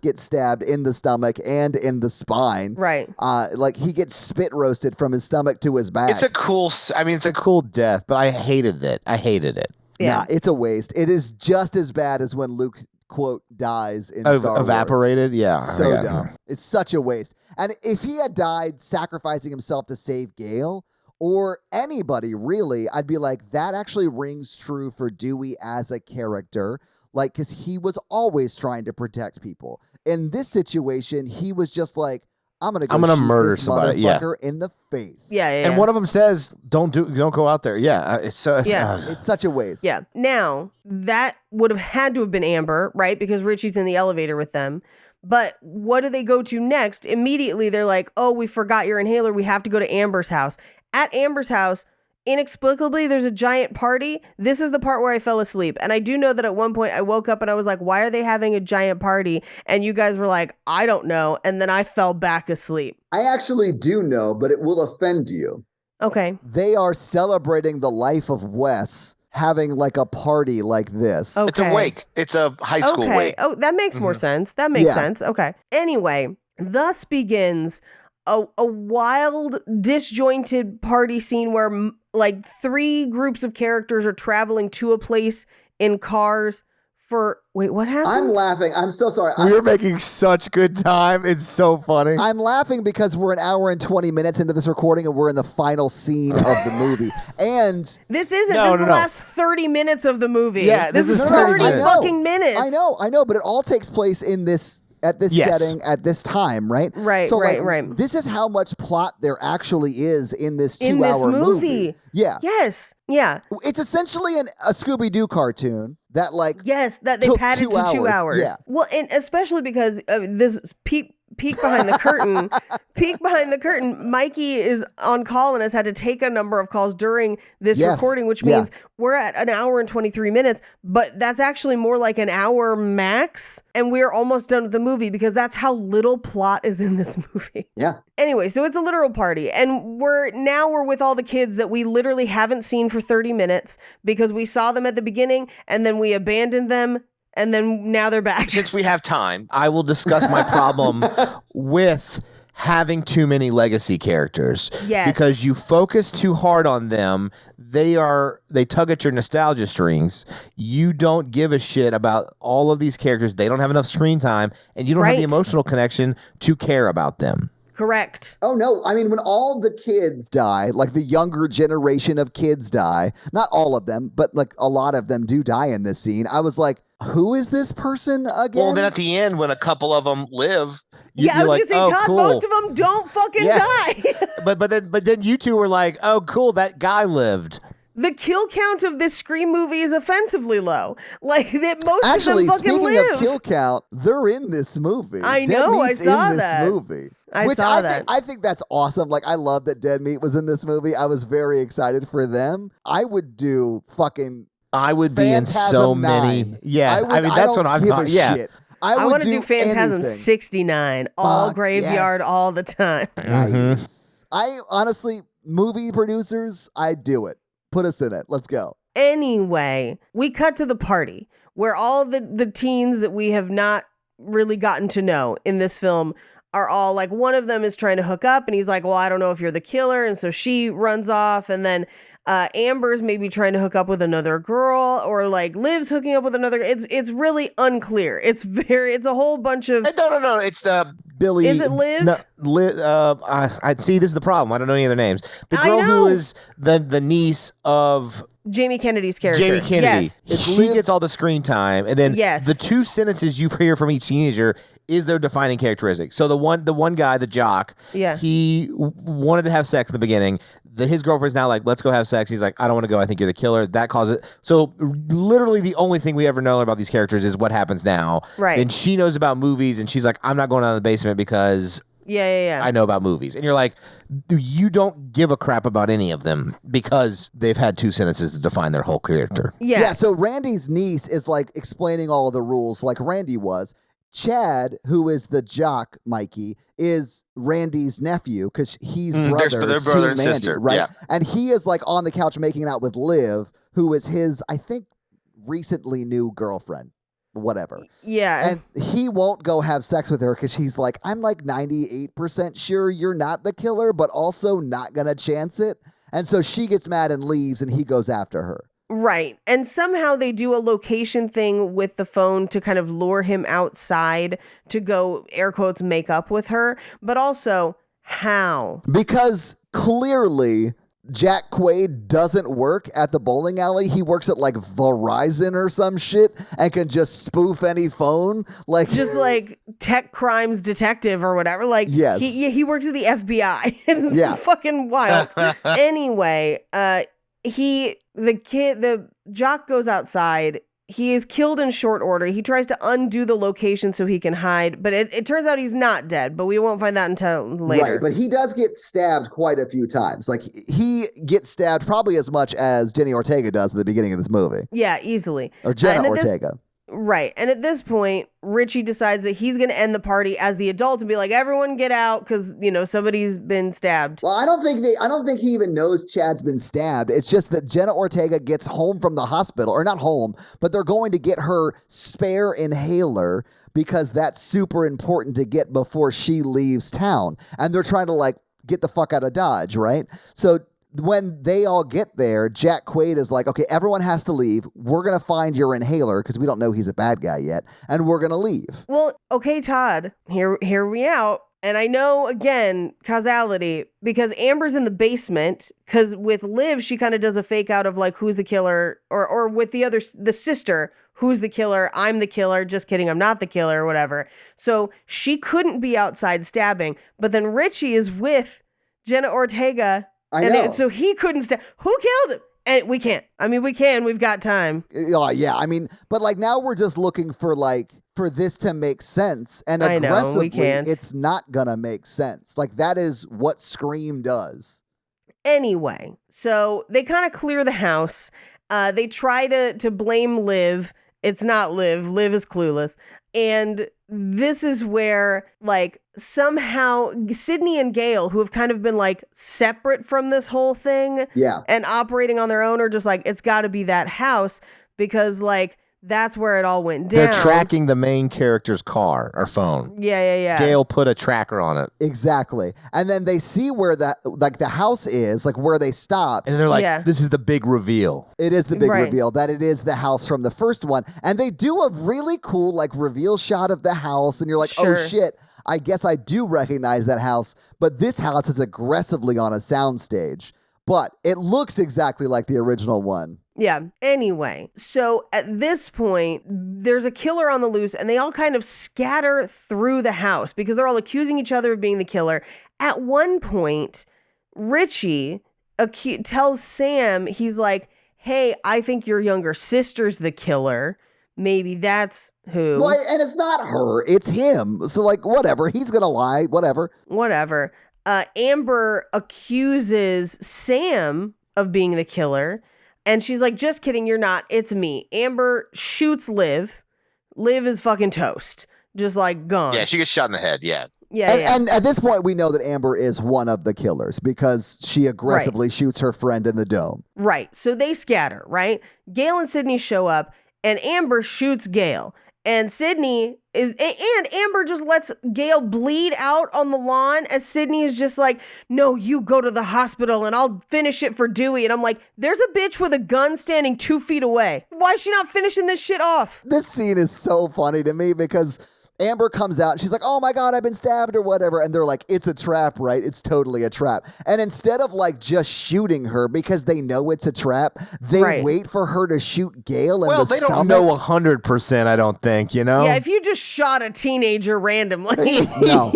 gets stabbed in the stomach and in the spine. Right. Like he gets spit roasted from his stomach to his back. It's a cool. I mean, It's a cool death, but I hated it. Yeah. Nah, it's a waste. It is just as bad as when Luke, quote, dies in Star Wars. Evaporated? Yeah. So yeah. dumb. It's such a waste. And if he had died sacrificing himself to save Gale or anybody really, I'd be like, that actually rings true for Dewey as a character. Like, because he was always trying to protect people. In this situation, he was just like, I'm gonna shoot murder this somebody. Yeah. motherfucker in the face. Yeah. And one of them says, "Don't go out there." Yeah, it's It's such a waste. Yeah. Now, that would have had to have been Amber, right? Because Richie's in the elevator with them. But what do they go to next? Immediately, they're like, oh, we forgot your inhaler. We have to go to Amber's house. At Amber's house, inexplicably, there's a giant party. This is the part where I fell asleep. And I do know that at one point I woke up and I was like, why are they having a giant party? And you guys were like, I don't know. And then I fell back asleep. I actually do know, but it will offend you. Okay. They are celebrating the life of Wes having like a party like this. Oh. It's a wake. It's a high school Okay. wake. Oh, that makes more sense. That makes Yeah. sense. Okay. Anyway, thus begins a wild, disjointed party scene where like 3 groups of characters are traveling to a place in cars for... Wait, what happened? I'm laughing. I'm so sorry. We're making such good time. It's so funny. I'm laughing because we're an hour and 20 minutes into this recording and we're in the final scene of the movie. And This isn't. No, this is no, the no. last 30 minutes of the movie. Yeah, this this is is 30 30 fucking minutes. I know, but it all takes place in this Yes. setting at this time, right? Right, so, right, like, right. This is how much plot there actually is in this 2-hour In this movie. Yeah. Yes. Yeah. It's essentially a Scooby-Doo cartoon that like Yes. That they took padded 2 to 2 hours. hours. Yeah. Well, and especially because this peek behind the curtain. Peek behind the curtain. Mikey is on call and has had to take a number of calls during this Yes. recording, which Yeah. means we're at an hour and 23 minutes, but that's actually more like an hour max. And we're almost done with the movie because that's how little plot is in this movie. Yeah. Anyway, so it's a literal party, and we're with all the kids that we literally haven't seen for 30 minutes because we saw them at the beginning and then we abandoned them and then now they're back. Since we have time, I will discuss my problem with having too many legacy characters. Yes. Because you focus too hard on them. They tug at your nostalgia strings. You don't give a shit about all of these characters. They don't have enough screen time, and you don't have the Right. emotional connection to care about them. Correct. Oh no, I mean when all the kids die, like the younger generation of kids die, not all of them, but like a lot of them do die in this scene. I was like, who is this person again? well, then at the end, when a couple of them live, Yeah, I you're was like, gonna say, "Oh, Todd, cool." most of them don't fucking Yeah. die. But then you two were like, oh, cool, that guy lived. The kill count of this Scream movie is offensively low. Like that most Actually, of them fucking speaking live. of kill count, they're in this movie. I Dead know, I Meat's saw in this that. movie. I Which saw I that. Think, I think that's awesome. Like, I love that Dead Meat was in this movie. I was very excited for them. I would do fucking I would be in so Phantasm many. 9. Yeah, would, I mean, that's don't what I'm give a talking. Yeah. shit. I would want to do Phantasm anything. 69, all Fuck, graveyard yes. all the time. Nice. I honestly, movie producers, I'd do it. Put us in it. Let's go. Anyway, we cut to the party where all the teens that we have not really gotten to know in this film are all like, one of them is trying to hook up and he's like, well, I don't know if you're the killer. And so she runs off. And then Amber's maybe trying to hook up with another girl, or like Liv's hooking up with another. It's really unclear. It's a whole bunch of. no. It's the Billy. Is it Liv? No, I see. This is the problem. I don't know any of their names. The I girl know. who is the niece of Jamie Kennedy's character. Jamie Kennedy. Yes. She gets all the screen time, and then Yes. the 2 sentences you hear from each teenager is their defining characteristic. So the one guy, the jock, Yeah. he wanted to have sex in the beginning. his girlfriend's now like, let's go have sex. He's like, I don't want to go. I think you're the killer. That causes it. So literally the only thing we ever know about these characters is what happens now. Right. And she knows about movies, and she's like, I'm not going down to the basement because Yeah. I know about movies. And you're like, you don't give a crap about any of them because they've had 2 sentences to define their whole character. Yeah. So Randy's niece is like explaining all the rules like Randy was. Chad, who is the jock, Mikey, is Randy's nephew because he's they're brother brother to and Mandy, sister, right? yeah. And he is like on the couch making out with Liv, who is his, I think, recently new girlfriend, whatever. Yeah. And he won't go have sex with her because he's like, I'm like 98% sure you're not the killer, but also not gonna chance it. And so she gets mad and leaves, and he goes after her. Right. And somehow they do a location thing with the phone to kind of lure him outside to go, air quotes, make up with her. But also, how? Because clearly Jack Quaid doesn't work at the bowling alley. He works at like Verizon or some shit and can just spoof any phone. Like Just like tech crimes detective or whatever. Like, Yes. he works at the FBI. It's Yeah. fucking wild. Anyway, the jock goes outside. He is killed in short order. He tries to undo the location so he can hide, but it turns out he's not dead, but we won't find that until later. Right, but he does get stabbed quite a few times. Like he gets stabbed probably as much as Jenny Ortega does at the beginning of this movie. Yeah, easily. Or Jenna And at this- Ortega. Right. And at this point, Richie decides that he's going to end the party as the adult and be like, everyone get out because, somebody's been stabbed. Well, I don't think he even knows Chad's been stabbed. It's just that Jenna Ortega gets home from the hospital, or not home, but they're going to get her spare inhaler because that's super important to get before she leaves town. And they're trying to like get the fuck out of Dodge, right? So when they all get there, Jack Quaid is like, okay, everyone has to leave. We're going to find your inhaler because we don't know he's a bad guy yet. And we're going to leave. Well, okay, Todd, hear me out. And I know, again, causality, because Amber's in the basement, because with Liv, she kind of does a fake out of like, who's the killer? Or with the sister, who's the killer? I'm the killer. Just kidding. I'm not the killer or whatever. So she couldn't be outside stabbing. But then Richie is with Jenna Ortega. I know. So he couldn't stab. Who killed him? And we can't. I mean, we can. We've got time. Yeah, I mean, but like now we're just looking for this to make sense. And I know, we aggressively, can't. it's not going to make sense. Like that is what Scream does. Anyway, so they kind of clear the house. They try to blame Liv. It's not Liv. Liv is clueless. And this is where, like, somehow Sydney and Gail, who have kind of been, like, separate from this whole thing and operating on their own, are just like, it's got to be that house because, like, that's where it all went down. They're tracking the main character's car or phone. Yeah. Gail put a tracker on it. Exactly. And then they see where that, like, the house is, like, where they stopped. And they're like, Yeah. this is the big reveal. It is the big Right. reveal that it is the house from the first one. And they do a really cool, like, reveal shot of the house. And you're like, Sure. oh, shit, I guess I do recognize that house. But this house is aggressively on a soundstage. But it looks exactly like the original one. Yeah. Anyway, so at this point, there's a killer on the loose and they all kind of scatter through the house because they're all accusing each other of being the killer. At one point, Richie tells Sam, he's like, hey, I think your younger sister's the killer. Maybe that's who. Well, and it's not her, it's him. So, like, whatever. He's going to lie, whatever. Whatever. Amber accuses Sam of being the killer. And she's like, just kidding, you're not. It's me. Amber shoots Liv. Liv is fucking toast. Just like gone. Yeah, she gets shot in the head. Yeah. Yeah. And at this point, we know that Amber is one of the killers because she aggressively shoots her friend in the dome. Right. So they scatter, right? Gail and Sydney show up and Amber shoots Gail. And Amber just lets Gail bleed out on the lawn as Sydney is just like, no, you go to the hospital and I'll finish it for Dewey. And I'm like, there's a bitch with a gun standing 2 feet away. Why is she not finishing this shit off? This scene is so funny to me because Amber comes out and she's like, oh my God, I've been stabbed or whatever. And they're like, it's a trap, right? It's totally a trap. And instead of like just shooting her because they know it's a trap, they wait for her to shoot Gale in the they stomach. don't know 100%, I don't think, you know? Yeah, if you just shot a teenager randomly. No.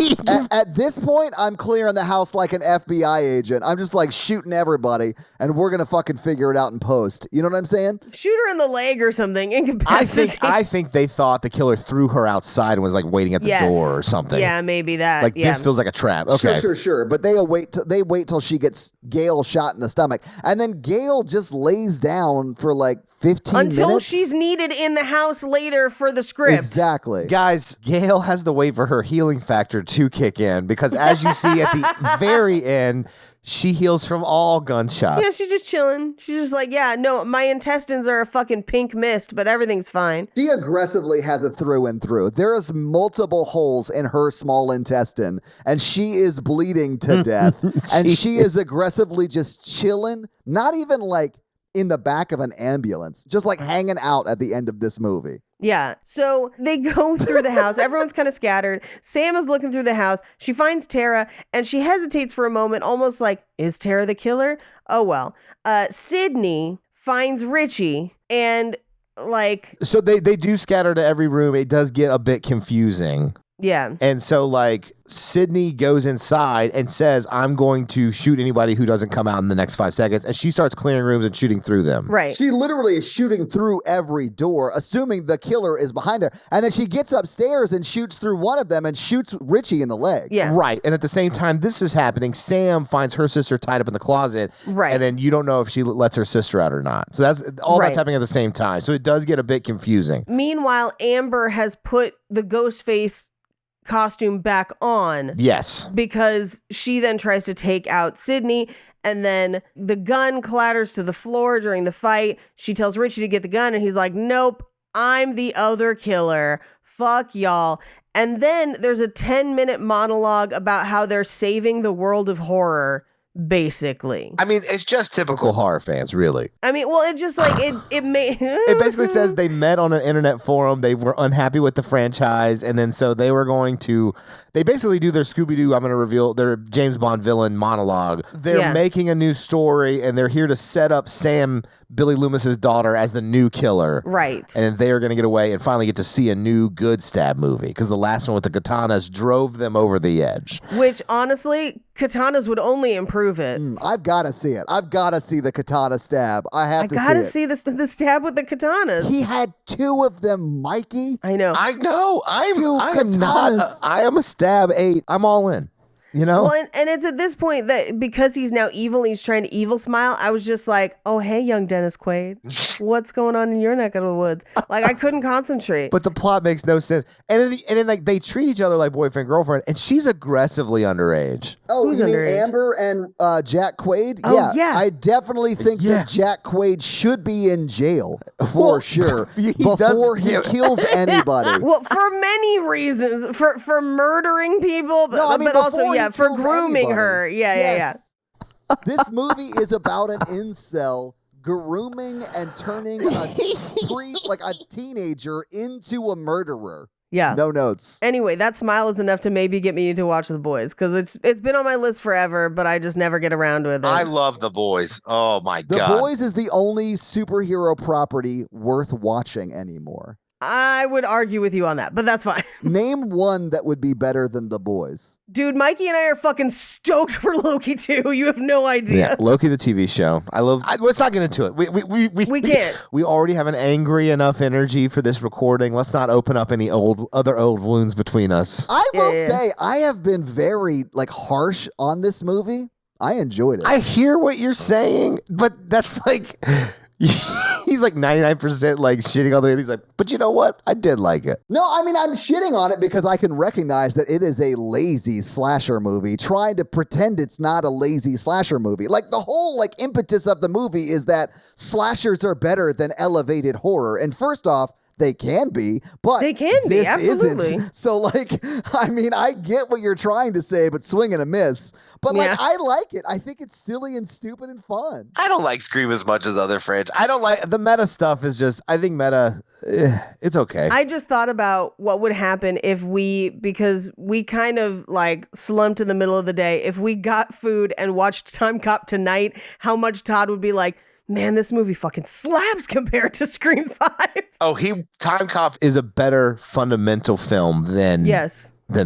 At this point, I'm clearing the house like an FBI agent. I'm just like shooting everybody and we're going to fucking figure it out in post. You know what I'm saying? Shoot her in the leg or something. Incapacitate. I think they thought the killer threw her outside and was like waiting at the door or something. Yeah, maybe that. Like this feels like a trap. Okay. Sure. But they wait till she gets Gale shot in the stomach. And then Gale just lays down for like 15 minutes. Until she's needed in the house later for the script. Exactly. Guys, Gale has to wait for her healing factor to kick in because as you see at the very end, she heals from all gunshots. Yeah, she's just chilling. She's just like, yeah, no, my intestines are a fucking pink mist, but everything's fine. She aggressively has it through and through. There's multiple holes in her small intestine, and she is bleeding to death. And she is aggressively just chilling, not even like in the back of an ambulance, just like hanging out at the end of this movie. Yeah. So they go through the house. Everyone's kind of scattered. Sam is looking through the house. She finds Tara and she hesitates for a moment, almost like, is Tara the killer? Oh, well. Sydney finds Richie and like. So they do scatter to every room. It does get a bit confusing. Yeah. And so like Sydney goes inside and says, I'm going to shoot anybody who doesn't come out in the next 5 seconds. And she starts clearing rooms and shooting through them. Right. She literally is shooting through every door, assuming the killer is behind her. And then she gets upstairs and shoots through one of them and shoots Richie in the leg. Yeah. Right. And at the same time this is happening, Sam finds her sister tied up in the closet. Right. And then you don't know if she lets her sister out or not. So that's that's happening at the same time. So it does get a bit confusing. Meanwhile, Amber has put the ghost face costume back on. Yes. Because she then tries to take out Sydney and then the gun clatters to the floor during the fight. She tells Richie to get the gun and he's like, nope, I'm the other killer. Fuck y'all. And then there's a 10-minute monologue about how they're saving the world of horror. Basically. I mean, it's just typical Horror fans, really. I mean, well, it just like it may It basically says they met on an internet forum. They were unhappy with the franchise, and then so they were going to. They basically do their Scooby-Doo. I'm going to reveal their James Bond villain monologue. They're making a new story, and they're here to set up Sam, Billy Loomis's daughter, as the new killer. Right. And they are going to get away and finally get to see a new good stab movie because the last one with the katanas drove them over the edge. Which honestly, katanas would only improve it. I've got to see it. I've got to see the katana stab. I gotta see the stab with the katanas. He had 2 of them, Mikey. I know. I know. I am katanas. not. I am a stab 8. I'm all in. You know? Well, and it's at this point that because he's now evil and he's trying to evil smile, I was just like, oh, hey, young Dennis Quaid. What's going on in your neck of the woods? Like, I couldn't concentrate. But the plot makes no sense. And then like they treat each other like boyfriend, girlfriend, and she's aggressively underage. Oh, Who's you mean underage? Amber and Jack Quaid? Oh, yeah. I definitely think that Jack Quaid should be in jail for sure before he kills anybody. Well, for many reasons. For murdering people, No, I mean, but also, before he for kills grooming anybody. her. Yeah. This movie is about an incel grooming and turning a teenager into a murderer. Yeah. No notes. Anyway, that smile is enough to maybe get me to watch The Boys because it's been on my list forever, but I just never get around with it. I love The Boys. Oh my The God. Boys is the only superhero property worth watching anymore. I would argue with you on that, but that's fine. Name one that would be better than The Boys. Dude, Mikey and I are fucking stoked for Loki 2. You have no idea. Yeah, Loki the TV show. Let's not get into it. We can't. We already have an angry enough energy for this recording. Let's not open up any other old wounds between us. I will say, I have been very harsh on this movie. I enjoyed it. I hear what you're saying, but that's like he's like 99% like shitting on the. He's like, but you know what? I did like it. No, I mean, I'm shitting on it because I can recognize that it is a lazy slasher movie trying to pretend it's not a lazy slasher movie. Like the whole impetus of the movie is that slashers are better than elevated horror. And first off, they can be, but They can be, this absolutely. isn't. So, like, I mean, I get what you're trying to say, but swing and a miss. But, like, Yeah. I like it. I think it's silly and stupid and fun. I don't like Scream as much as other French. I don't like. The meta stuff is just, I think meta, it's okay. I just thought about what would happen because we kind of like slumped in the middle of the day. If we got food and watched Time Cop tonight, how much Todd would be like, man, this movie fucking slaps compared to Scream 5. Oh, Time Cop. Is a better fundamental film than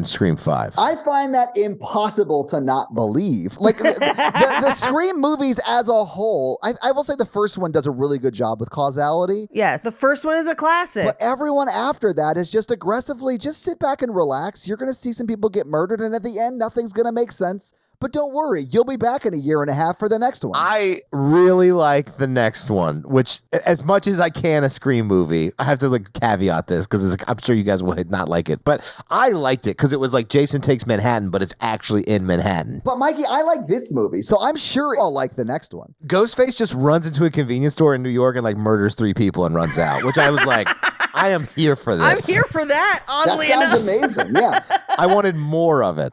Scream 5. I find that impossible to not believe. Like, the Scream movies as a whole, I will say the first one does a really good job with causality. Yes. The first one is a classic. But everyone after that is just aggressively, just sit back and relax. You're going to see some people get murdered, and at the end, nothing's going to make sense. But don't worry, you'll be back in a year and a half for the next one. I really like the next one, which, as much as I can a Scream movie, I have to like caveat this because I'm sure you guys will not like it, but I liked it because it was like Jason Takes Manhattan, but it's actually in Manhattan. But Mikey, I like this movie, so I'm sure I'll like the next one. Ghostface just runs into a convenience store in New York and like murders 3 people and runs out, which I was like, I am here for this. I'm here for that, oddly That sounds enough. amazing, yeah. I wanted more of it.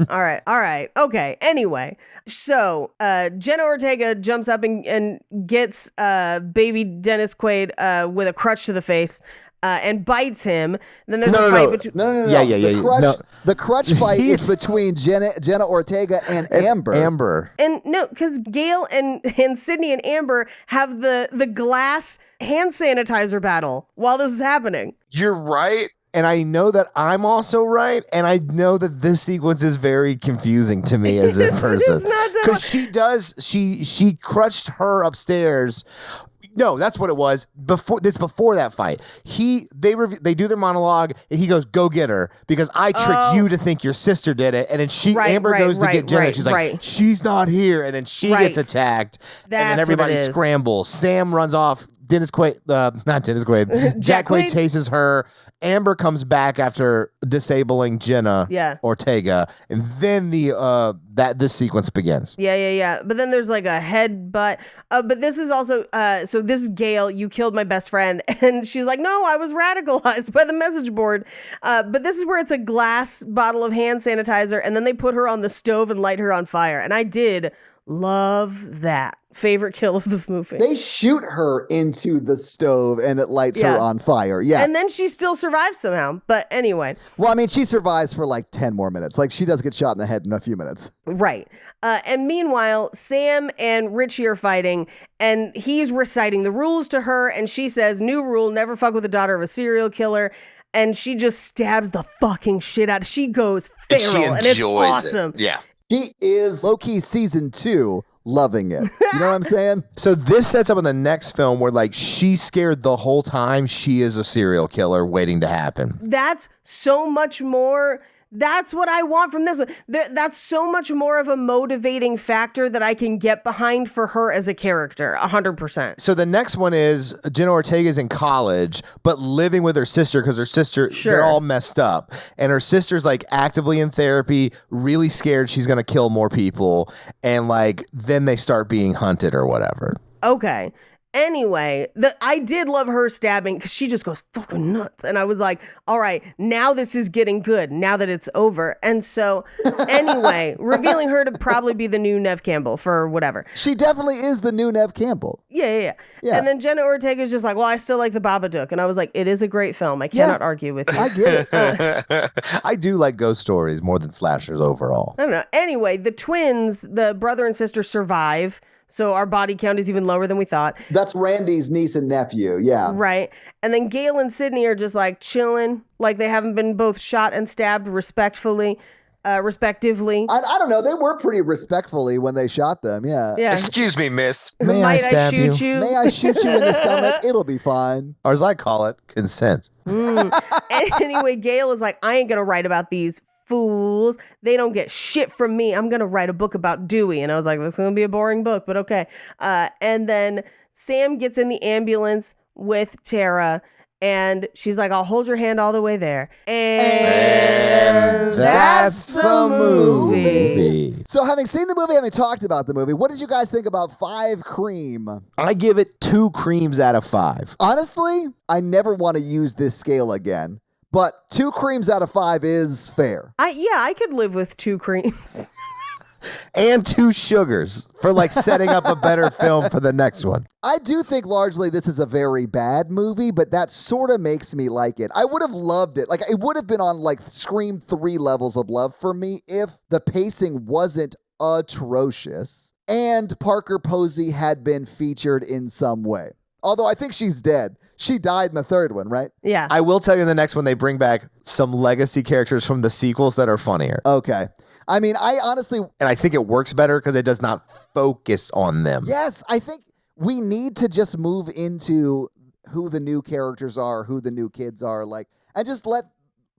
All right. Okay. Anyway, so Jenna Ortega jumps up and gets baby Dennis Quaid with a crutch to the face and bites him. Then there's a fight between. No. Yeah. The crutch fight is between Jenna Ortega and Amber. And no, because Gail and Sydney and Amber have the glass hand sanitizer battle while this is happening. You're right. And I know that I'm also right, and I know that this sequence is very confusing to me as a person. Because she crutched her upstairs. No, that's what it was. Before that fight. They do their monologue, and he goes, "Go get her," because I tricked you to think your sister did it, and then Amber goes to get Jenna, and she's like, "She's not here," and then she gets attacked, and then everybody scrambles. Sam runs off. Not Dennis Quaid. Jack Quaid chases her. Amber comes back after disabling Jenna Ortega, and then this sequence begins. Yeah. But then there's like a headbutt. But this is also so this is Gail. You killed my best friend, and she's like, "No, I was radicalized by the message board." But this is where it's a glass bottle of hand sanitizer, and then they put her on the stove and light her on fire, and I did love that. Favorite kill of the movie. They shoot her into the stove and it lights her on fire. Yeah. And then she still survives somehow. But anyway. Well, I mean, she survives for like 10 more minutes. Like, she does get shot in the head in a few minutes. Right. And meanwhile, Sam and Richie are fighting, and he's reciting the rules to her, and she says, "New rule, never fuck with the daughter of a serial killer." And she just stabs the fucking shit out. She goes feral, and it's awesome. Yeah. She is low-key season 2. Loving it. You know what I'm saying? So this sets up in the next film where like she's scared the whole time she is a serial killer waiting to happen. That's so much more. That's what I want from this one. That's so much more of a motivating factor that I can get behind for her as a character, 100%. So the next one is Jenna Ortega's in college, but living with her sister because her sister, they're all messed up. And her sister's like actively in therapy, really scared she's going to kill more people. And like, then they start being hunted or whatever. Okay. Anyway, I did love her stabbing because she just goes fucking nuts. And I was like, all right, now this is getting good now that it's over. And so anyway, revealing her to probably be the new Neve Campbell for whatever. She definitely is the new Neve Campbell. Yeah. And then Jenna Ortega is just like, well, I still like the Babadook. And I was like, it is a great film. I cannot argue with you. I get it. I do like ghost stories more than slashers overall. I don't know. Anyway, the twins, the brother and sister, survive. So our body count is even lower than we thought. That's Randy's niece and nephew, yeah. Right. And then Gail and Sydney are just like chilling, like they haven't been both shot and stabbed respectively. I don't know. They were pretty respectfully when they shot them, yeah. Excuse me, miss. May I stab shoot you? May I shoot you in the stomach? It'll be fine. Or as I call it, consent. Anyway, Gail is like, I ain't going to write about these fools. They don't get shit from me. I'm going to write a book about Dewey. And I was like, this is going to be a boring book, but okay. And then Sam gets in the ambulance with Tara, and she's like, I'll hold your hand all the way there. And that's the movie. So having seen the movie, having talked about the movie, what did you guys think about 5 cream? I give it 2 creams out of 5. Honestly, I never want to use this scale again, but 2 creams out of 5 is fair. I could live with 2 creams. And 2 sugars for like setting up a better film for the next one. I do think largely this is a very bad movie, but that sort of makes me like it. I would have loved it. Like, it would have been on like Scream 3 levels of love for me if the pacing wasn't atrocious and Parker Posey had been featured in some way. Although I think she's dead. She died in the 3rd one, right? Yeah. I will tell you in the next one, they bring back some legacy characters from the sequels that are funnier. Okay. I mean, I honestly... And I think it works better because it does not focus on them. Yes, I think we need to just move into who the new characters are, who the new kids are, like, and just let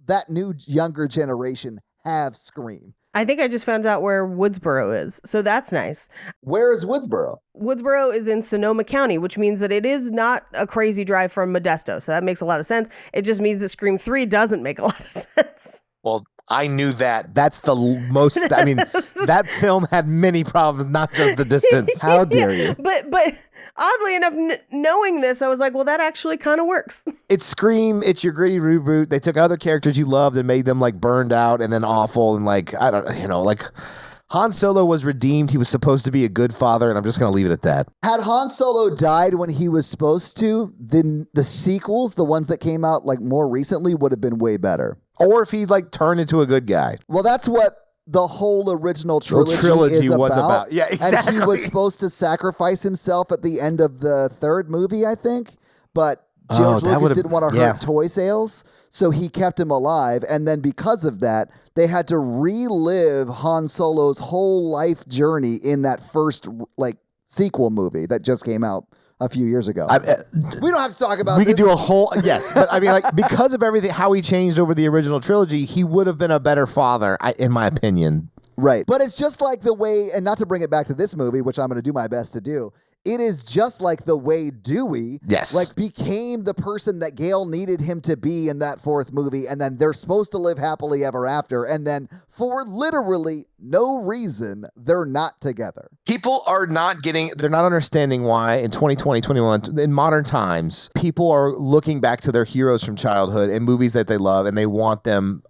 that new younger generation have Scream. I think I just found out where Woodsboro is, so that's nice. Where is Woodsboro? Woodsboro is in Sonoma County, which means that it is not a crazy drive from Modesto, so that makes a lot of sense. It just means that Scream 3 doesn't make a lot of sense. Well, I knew that. That's the most, I mean, that film had many problems, not just the distance. How dare you? But oddly enough, knowing this, I was like, well, that actually kind of works. It's Scream. It's your gritty reboot. They took other characters you loved and made them like burned out and then awful. And like, I don't, like Han Solo was redeemed. He was supposed to be a good father. And I'm just going to leave it at that. Had Han Solo died when he was supposed to, then the sequels, the ones that came out like more recently, would have been way better. Or if he like turned into a good guy. Well, that's what the whole original trilogy, was about. Yeah, exactly. And he was supposed to sacrifice himself at the end of the 3rd movie, I think. But George Lucas didn't want to hurt toy sales, so he kept him alive. And then because of that, they had to relive Han Solo's whole life journey in that first like sequel movie that just came out a few years ago. We don't have to talk about We this. could do a whole, yes. But I mean, like, because of everything, how he changed over the original trilogy, he would have been a better father, in my opinion. Right. But it's just like the way, and not to bring it back to this movie, which I'm going to do my best to do, it is just like the way Dewey like became the person that Gale needed him to be in that 4th movie, and then they're supposed to live happily ever after, and then for literally no reason, they're not together. People are not getting. They're not understanding why in 2020, 21, in modern times, people are looking back to their heroes from childhood and movies that they love, and they want them.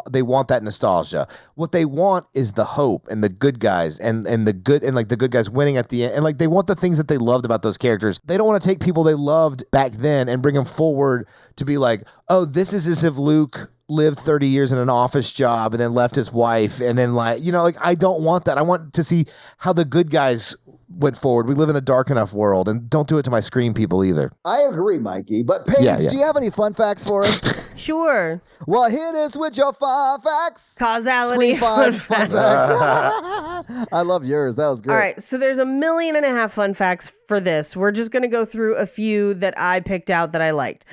They want that nostalgia. What they want is the hope and the good guys and the good and like the good guys winning at the end. And like they want the things that they loved about those characters. They don't want to take people they loved back then and bring them forward to be like, oh, this is as if Luke lived 30 years in an office job and then left his wife. And then like, like I don't want that. I want to see how the good guys went forward. We live in a dark enough world, and don't do it to my Scream people either. I agree, Mikey. But Paige, do you have any fun facts for us? Sure. Well, hit us with your fun facts. Causality. Fun facts. I love yours. That was great. All right, so there's 1.5 million fun facts for this. We're just going to go through a few that I picked out that I liked.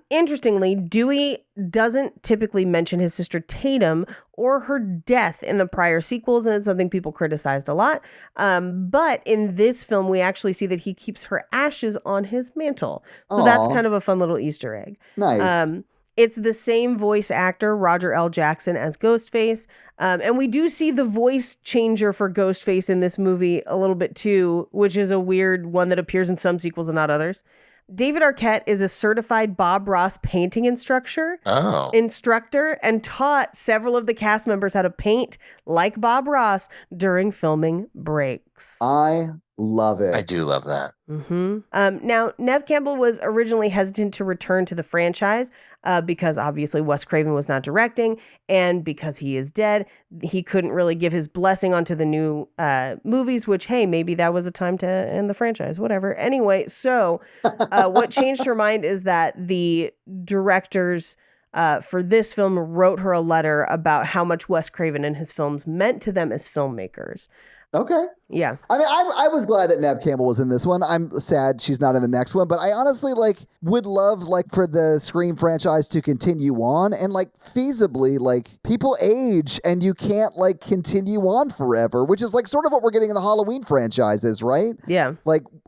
Interestingly, Dewey doesn't typically mention his sister Tatum or her death in the prior sequels, and it's something people criticized a lot. But in this film, we actually see that he keeps her ashes on his mantle. So that's kind of a fun little Easter egg. Nice. It's the same voice actor, Roger L. Jackson, as Ghostface. And we do see the voice changer for Ghostface in this movie a little bit too, which is a weird one that appears in some sequels and not others. David Arquette is a certified Bob Ross painting instructor and taught several of the cast members how to paint like Bob Ross during filming breaks. I love it. I do love that. Mm-hmm. Now, Nev Campbell was originally hesitant to return to the franchise because obviously Wes Craven was not directing, and because he is dead, he couldn't really give his blessing onto the new movies, which, hey, maybe that was a time to end the franchise, whatever. Anyway, so what changed her mind is that the directors for this film wrote her a letter about how much Wes Craven and his films meant to them as filmmakers. Okay. Yeah. I mean, I was glad that Nev Campbell was in this one. I'm sad she's not in the next one, but I honestly would love for the Scream franchise to continue on, and feasibly people age and you can't continue on forever, which is sort of what we're getting in the Halloween franchises, right? Yeah.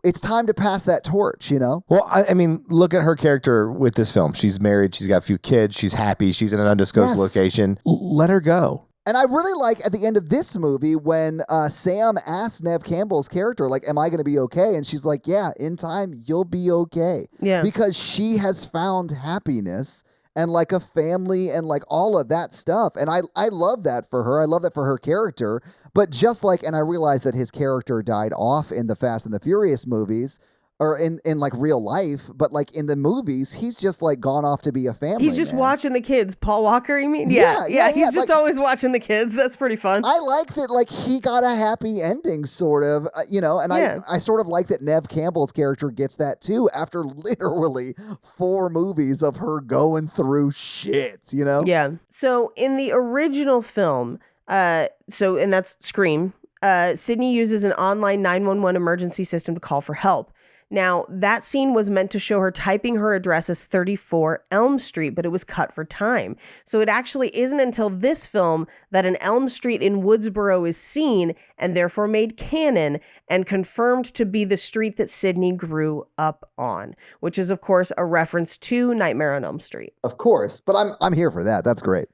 It's time to pass that torch, Well, I mean, look at her character with this film. She's married. She's got a few kids. She's happy. She's in an undisclosed location. Let her go. And I really like at the end of this movie when Sam asks Nev Campbell's character, like, am I going to be okay? And she's like, yeah, in time, you'll be okay. Yeah. Because she has found happiness and like a family and like all of that stuff. And I love that for her. I love that for her character. But just like, and I realize that his character died off in the Fast and the Furious movies, or in like real life, but like in the movies, he's just like gone off to be a family He's just man. watching the kids. Paul Walker, you mean? Yeah, He's just like- always watching the kids. That's pretty fun. I like that, like, he got a happy ending, sort of, and Yeah. I sort of like that Nev Campbell's character gets that too after literally 4 movies of her going through shit, Yeah. So in the original film, and that's Scream, Sydney uses an online 911 emergency system to call for help. Now, that scene was meant to show her typing her address as 34 Elm Street, but it was cut for time. So it actually isn't until this film that an Elm Street in Woodsboro is seen and therefore made canon and confirmed to be the street that Sydney grew up on, which is, of course, a reference to Nightmare on Elm Street. Of course, but I'm here for that. That's great.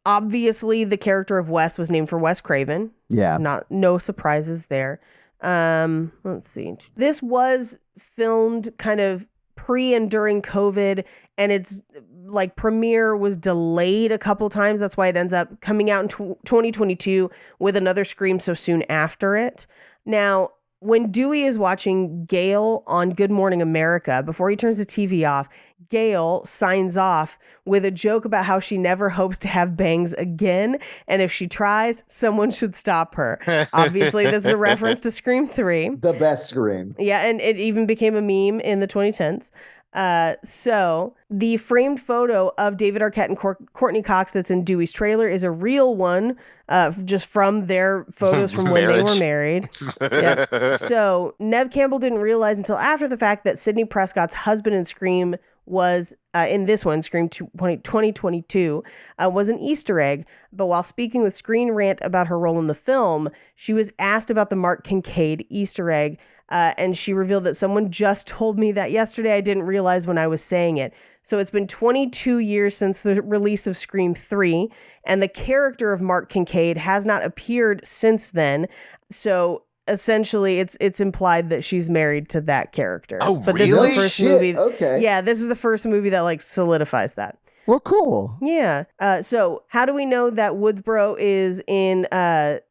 Obviously, the character of Wes was named for Wes Craven. Yeah. No surprises there. Let's see. This was filmed kind of pre and during COVID, and its like premiere was delayed a couple times. That's why it ends up coming out in 2022 with another Scream so soon after it. Now, when Dewey is watching Gail on Good Morning America, before he turns the TV off, Gail signs off with a joke about how she never hopes to have bangs again. And if she tries, someone should stop her. Obviously, this is a reference to Scream 3. The best Scream. Yeah, and it even became a meme in the 2010s. So the framed photo of David Arquette and Courtney Cox that's in Dewey's trailer is a real one, just from their photos from when they were married. Yeah. So Nev Campbell didn't realize until after the fact that Sidney Prescott's husband in Scream was, in this one, Scream 2022, was an Easter egg. But while speaking with Screen Rant about her role in the film, she was asked about the Mark Kincaid Easter egg. And she revealed that someone just told me that yesterday. I didn't realize when I was saying it. So it's been 22 years since the release of Scream 3, and the character of Mark Kincaid has not appeared since then. So essentially, it's implied that she's married to that character. Oh, but this is really? the first Shit, movie. okay. Yeah, this is the first movie that like solidifies that. Well, cool. Yeah. So how do we know that Woodsboro is in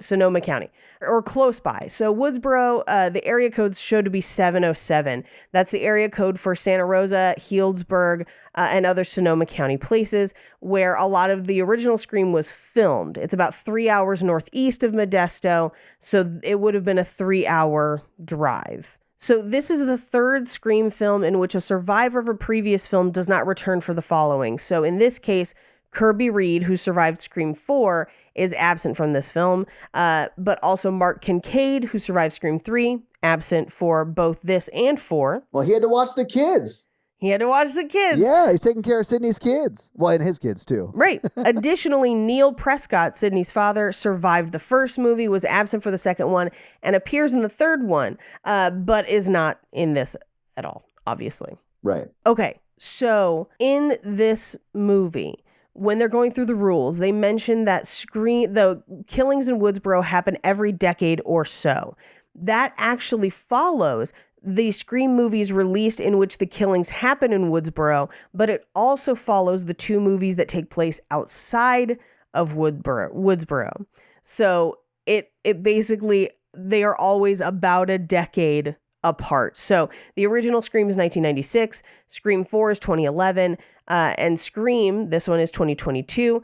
Sonoma County or close by? So Woodsboro, the area codes show to be 707. That's the area code for Santa Rosa, Healdsburg, and other Sonoma County places where a lot of the original Scream was filmed. It's about 3 hours northeast of Modesto, so it would have been a 3-hour drive. So this is the third Scream film in which a survivor of a previous film does not return for the following. So in this case, Kirby Reed, who survived Scream 4, is absent from this film, but also Mark Kincaid, who survived Scream 3, absent for both this and 4. Well, he had to watch the kids. He had to watch the kids. Yeah, he's taking care of Sydney's kids. Well, and his kids too. Right. Additionally, Neil Prescott, Sydney's father, survived the first movie, was absent for the second one, and appears in the third one, but is not in this at all, obviously. Right. Okay, so in this movie, when they're going through the rules, they mention that the killings in Woodsboro happen every decade or so. That actually follows the Scream movies released in which the killings happen in Woodsboro, but it also follows the 2 movies that take place outside of Woodsboro. So it basically, they are always about a decade apart. So the original Scream is 1996, Scream 4 is 2011, and Scream, this one is 2022.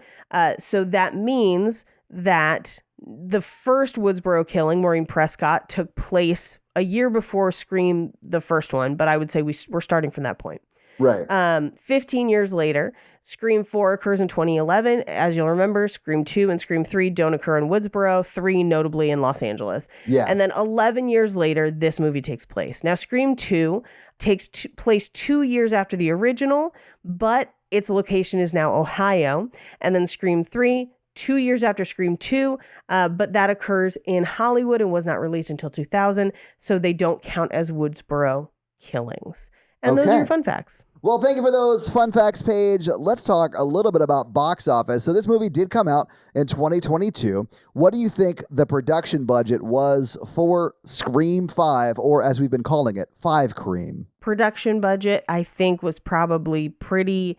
So that means that the first Woodsboro killing, Maureen Prescott, took place a year before Scream, the first one, but I would say we're starting from that point. Right. 15 years later, Scream 4 occurs in 2011. As you'll remember, Scream 2 and Scream 3 don't occur in Woodsboro, 3 notably in Los Angeles. Yeah. And then 11 years later, this movie takes place. Now, Scream 2 takes place 2 years after the original, but its location is now Ohio. And then Scream 3, 2 years after Scream 2, but that occurs in Hollywood and was not released until 2000, so they don't count as Woodsboro killings. And those are Okay. your fun facts. Well, thank you for those fun facts, Paige. Let's talk a little bit about box office. So this movie did come out in 2022. What do you think the production budget was for Scream 5, or as we've been calling it, 5 Cream? Production budget, I think, was probably pretty...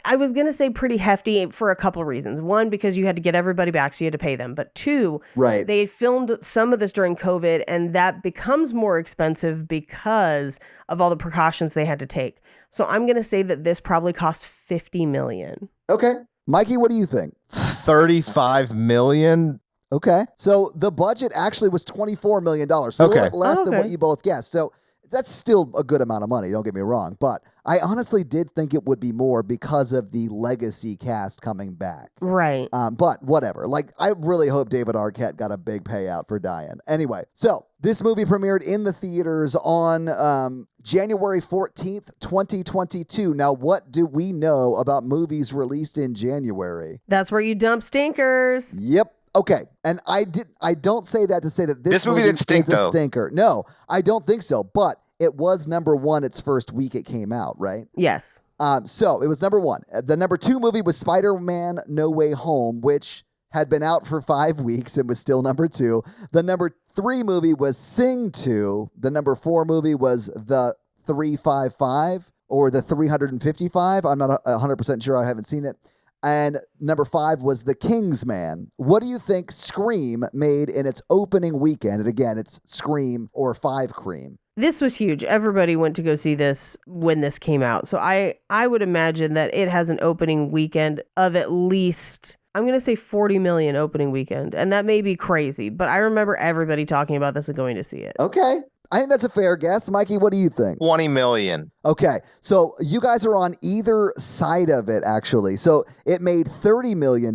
I was going to say pretty hefty for a couple of reasons. One, because you had to get everybody back, so you had to pay them. But two, Right. they filmed some of this during COVID, and that becomes more expensive because of all the precautions they had to take. So I'm going to say that this probably cost $50 million. Okay. Mikey, what do you think? 35 million. Okay. So the budget actually was $24 million. So a little Okay. bit less than Okay. what you both guessed. So that's still a good amount of money, don't get me wrong. But I honestly did think it would be more because of the legacy cast coming back. Right. But whatever. Like, I really hope David Arquette got a big payout for dying. Anyway, so this movie premiered in the theaters on January 14th, 2022. Now, what do we know about movies released in January? That's where you dump stinkers. Yep. Okay. And I don't say that to say that this movie didn't stink, is a though. stinker. No, I don't think so. But it was number one its first week it came out, right? Yes. So it was number one. The number two movie was Spider-Man No Way Home, which had been out for 5 weeks and was still number two. The number three movie was Sing 2. The number four movie was The 355 or The 355. I'm not 100% sure. I haven't seen it. And number five was The Kingsman. What do you think Scream made in its opening weekend? And again, it's Scream or 5 Cream. This was huge. Everybody went to go see this when this came out. So I would imagine that it has an opening weekend of at least, I'm going to say 40 million opening weekend. And that may be crazy, but I remember everybody talking about this and going to see it. Okay. I think that's a fair guess. Mikey, what do you think? 20 million. Okay, so you guys are on either side of it, actually. So it made $30 million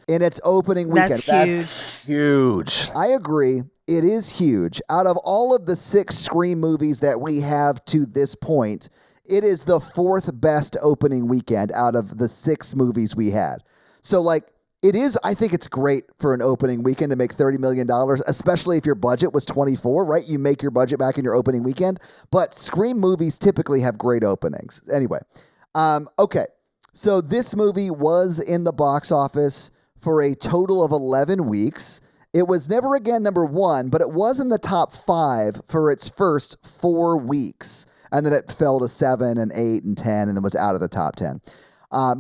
in its opening weekend. That's huge. Huge. I agree. It is huge. Out of all of the 6 Scream movies that we have to this point, it is the 4th best opening weekend out of the 6 movies we had. So, like, it is, I think it's great for an opening weekend to make $30 million, especially if your budget was 24, right? You make your budget back in your opening weekend. But Scream movies typically have great openings. Anyway, okay. So this movie was in the box office for a total of 11 weeks. It was never again number one, but it was in the top 5 for its first 4 weeks. And then it fell to 7 and 8 and 10 and then was out of the top 10.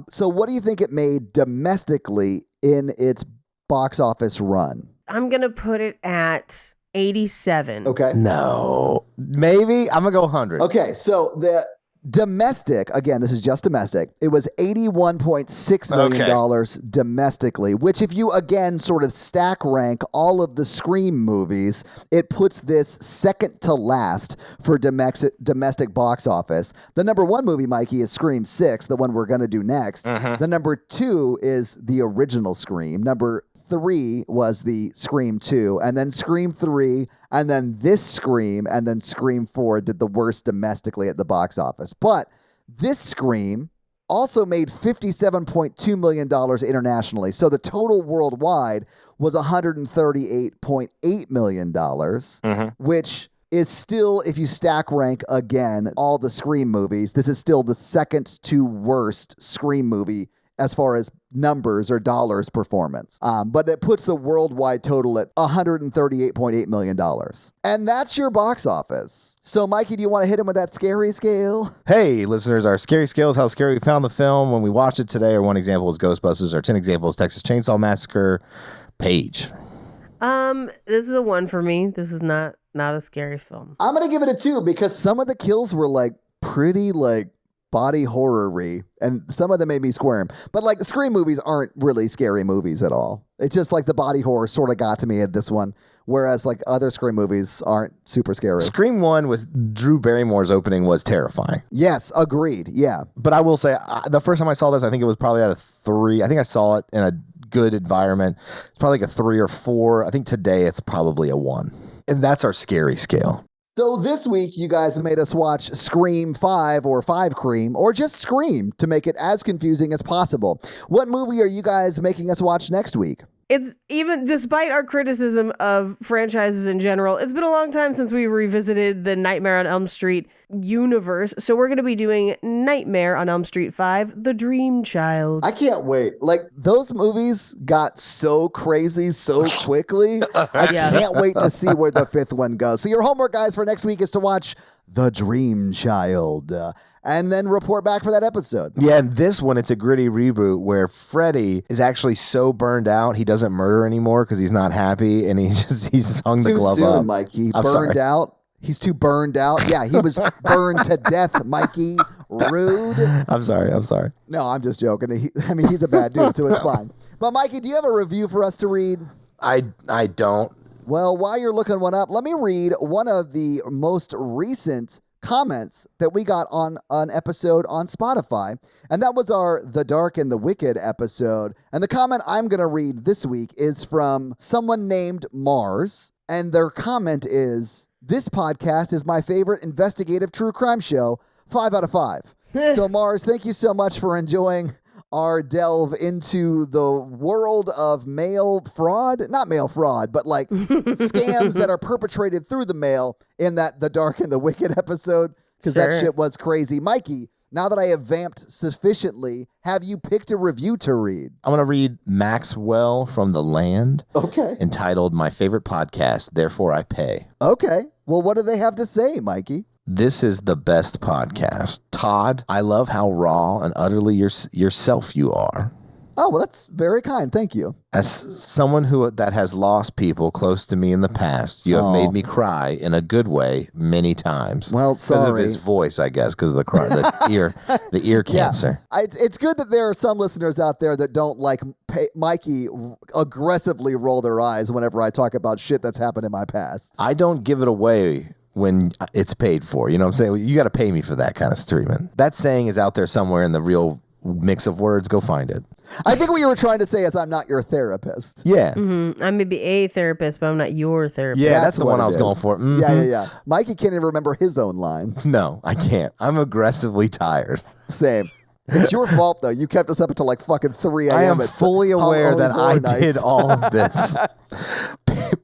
So what do you think it made domestically in its box office run? I'm going to put it at 87. Okay. No. Maybe. I'm going to go 100. Okay, so the domestic, again, this is just domestic, it was $81.6 million domestically, which if you, again, sort of stack rank all of the Scream movies, it puts this second to last for domestic box office. The number one movie, Mikey, is Scream 6, the one we're going to do next. The number 2 is the original Scream. Number 3 was the Scream 2, and then Scream 3, and then this Scream, and then Scream 4 did the worst domestically at the box office. But this Scream also made $57.2 million internationally. So the total worldwide was $138.8 million, which is still, if you stack rank again all the Scream movies, this is still the second to worst Scream movie as far as numbers or dollars performance. But it puts the worldwide total at $138.8 million. And that's your box office. So, Mikey, do you want to hit him with that scary scale? Hey, listeners, our scary scale is how scary we found the film when we watched it today. Or one example is Ghostbusters. Our 10 example is Texas Chainsaw Massacre. Paige. This is a 1 for me. This is not a scary film. I'm going to give it a 2 because some of the kills were like pretty like body horror-y, and some of them made me squirm. But like the Scream movies aren't really scary movies at all. It's just like the body horror sort of got to me at this one, whereas like other Scream movies aren't super scary. Scream 1 with Drew Barrymore's opening was terrifying. Yes, agreed. Yeah. But I will say, the first time I saw this, I think it was probably out of 3. I think I saw it in a good environment. It's probably like a 3 or 4. I think today it's probably a 1. And that's our scary scale. So this week, you guys have made us watch Scream 5 or 5 Cream, or just Scream to make it as confusing as possible. What movie are you guys making us watch next week? It's even despite our criticism of franchises in general, it's been a long time since we revisited the Nightmare on Elm Street universe. So we're going to be doing Nightmare on Elm Street 5, The Dream Child. I can't wait. Like, those movies got so crazy so quickly. I can't wait to see where the fifth one goes. So your homework, guys, for next week is to watch The Dream Child and then report back for that episode. Yeah, and this one, it's a gritty reboot where Freddy is actually so burned out he doesn't murder anymore because he's not happy, and he's hung the glove up. Mikey. I'm Burned sorry. out. He's too burned out. Yeah, he was burned to death, Mikey. Rude. I'm sorry. No, I'm just joking. He's a bad dude, so it's fine. But Mikey, do you have a review for us to read? I don't. Well, while you're looking one up, let me read one of the most recent comments that we got on an episode on Spotify, and that was our The Dark and the Wicked episode. And the comment I'm going to read this week is from someone named Mars, and their comment is, "This podcast is my favorite investigative true crime show, 5 out of 5. So Mars, thank you so much for enjoying our delve into the world of mail fraud, not mail fraud, but like scams that are perpetrated through the mail in that The Dark and the Wicked episode, because that Sure. shit was crazy. Mikey, now that I have vamped sufficiently, have you picked a review to read? I'm going to read Maxwell from The Land, Okay. entitled My Favorite Podcast, Therefore I Pay. Okay. Well, what do they have to say, Mikey? This is the best podcast. Todd, I love how raw and utterly yourself you are. Oh, well, that's very kind. Thank you. As someone that has lost people close to me in the past, you have Oh. made me cry in a good way many times. Well, Because of sorry. his voice, I guess, because of the ear cancer. It's good that there are some listeners out there that don't like Mikey aggressively roll their eyes whenever I talk about shit that's happened in my past. I don't give it away when it's paid for. You know what I'm saying? You got to pay me for that kind of treatment. That saying is out there somewhere in the real mix of words. Go find it. I think what you were trying to say is I'm not your therapist. Yeah. I may be a therapist, but I'm not your therapist. Yeah, that's the what one it I was is. going for. Mhm. Yeah. Mikey can't even remember his own lines. No, I can't. I'm aggressively tired. Same. It's your fault, though. You kept us up until like fucking 3 a.m. I am at fully aware Halloween that I Horror did Nights. all of this.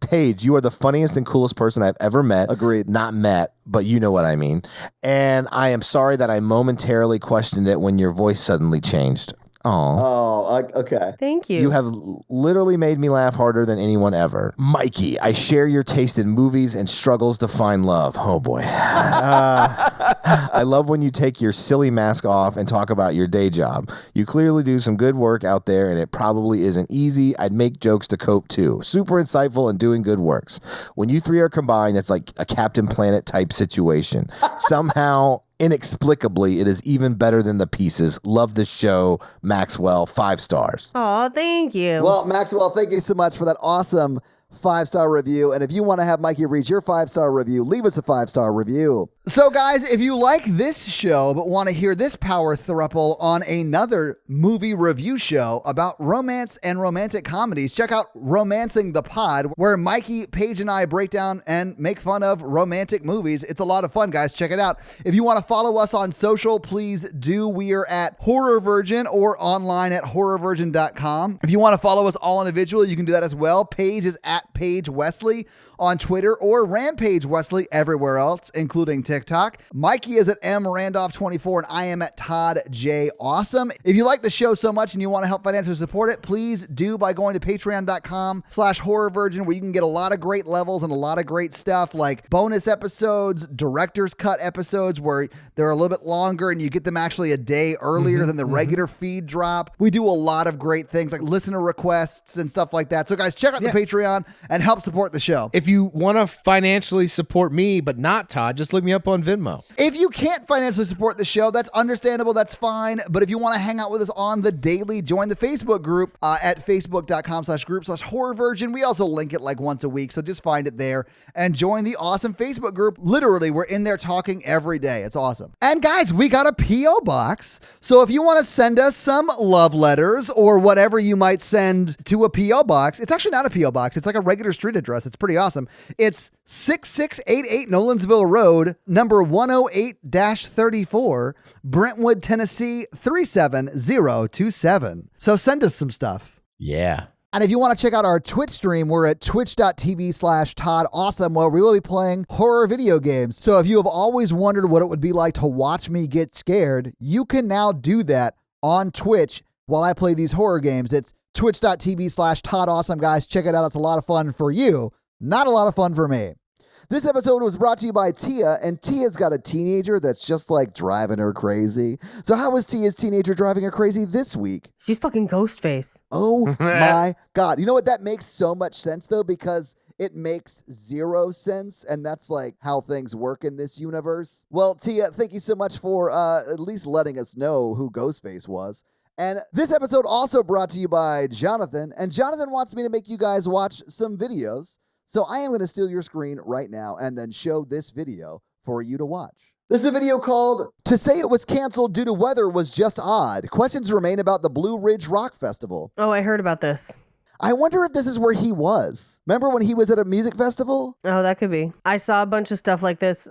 Paige, you are the funniest and coolest person I've ever met. Agreed. Not met, but you know what I mean. And I am sorry that I momentarily questioned it when your voice suddenly changed. Oh. Okay. Thank you. You have literally made me laugh harder than anyone ever. Mikey, I share your taste in movies and struggles to find love. Oh, boy. I love when you take your silly mask off and talk about your day job. You clearly do some good work out there, and it probably isn't easy. I'd make jokes to cope, too. Super insightful and doing good works. When you three are combined, it's like a Captain Planet type situation. Somehow, inexplicably, it is even better than the pieces. Love the show, Maxwell. 5 stars. Aw, thank you. Well, Maxwell, thank you so much for that awesome 5-star review. And if you want to have Mikey read your 5-star review, leave us a 5-star review. So, guys, if you like this show but want to hear this power throuple on another movie review show about romance and romantic comedies, check out Romancing the Pod, where Mikey, Paige, and I break down and make fun of romantic movies. It's a lot of fun, guys. Check it out. If you want to follow us on social, please do. We are at Horror Virgin or online at horrorvirgin.com. If you want to follow us all individually, you can do that as well. Paige is at Paige Wesley on Twitter, or Rampage Wesley everywhere else, including TikTok. Mikey is at mrandolph24, and I am at Todd J. Awesome. If you like the show so much and you want to help financially support it, please do by going to patreon.com/horrorvirgin, where you can get a lot of great levels and a lot of great stuff like bonus episodes, director's cut episodes where they're a little bit longer and you get them actually a day earlier than the regular feed drop. We do a lot of great things like listener requests and stuff like that. So guys, check out the Patreon and help support the show. If you want to financially support me, but not Todd, just look me up on Venmo. If you can't financially support the show, that's understandable. That's fine. But if you want to hang out with us on the daily, join the Facebook group at facebook.com/group/horrorvirgin. We also link it like once a week, so just find it there and join the awesome Facebook group. Literally, we're in there talking every day. It's awesome. And guys, we got a P.O. box. So if you want to send us some love letters or whatever you might send to a P.O. box, it's actually not a P.O. box. It's like a regular street address. It's pretty awesome. It's 6688 Nolensville Road, number 108-34, Brentwood, Tennessee 37027. So send us some stuff. Yeah. And if you want to check out our Twitch stream, we're at twitch.tv/ToddAwesome, where we will be playing horror video games. So if you have always wondered what it would be like to watch me get scared, you can now do that on Twitch while I play these horror games. It's twitch.tv/ToddAwesome, guys. Check it out. It's a lot of fun for you. Not a lot of fun for me. This episode was brought to you by Tia, and Tia's got a teenager that's just like driving her crazy. So how was Tia's teenager driving her crazy this week? She's fucking Ghostface. Oh my God. You know what? That makes so much sense though, because it makes zero sense, and that's like how things work in this universe. Well, Tia, thank you so much for at least letting us know who Ghostface was. And this episode also brought to you by Jonathan, and Jonathan wants me to make you guys watch some videos. So I am going to steal your screen right now and then show this video for you to watch. This is a video called "To Say It Was Canceled Due to Weather Was Just Odd. Questions Remain About the Blue Ridge Rock Festival." Oh, I heard about this. I wonder if this is where he was. Remember when he was at a music festival? Oh, that could be. I saw a bunch of stuff like this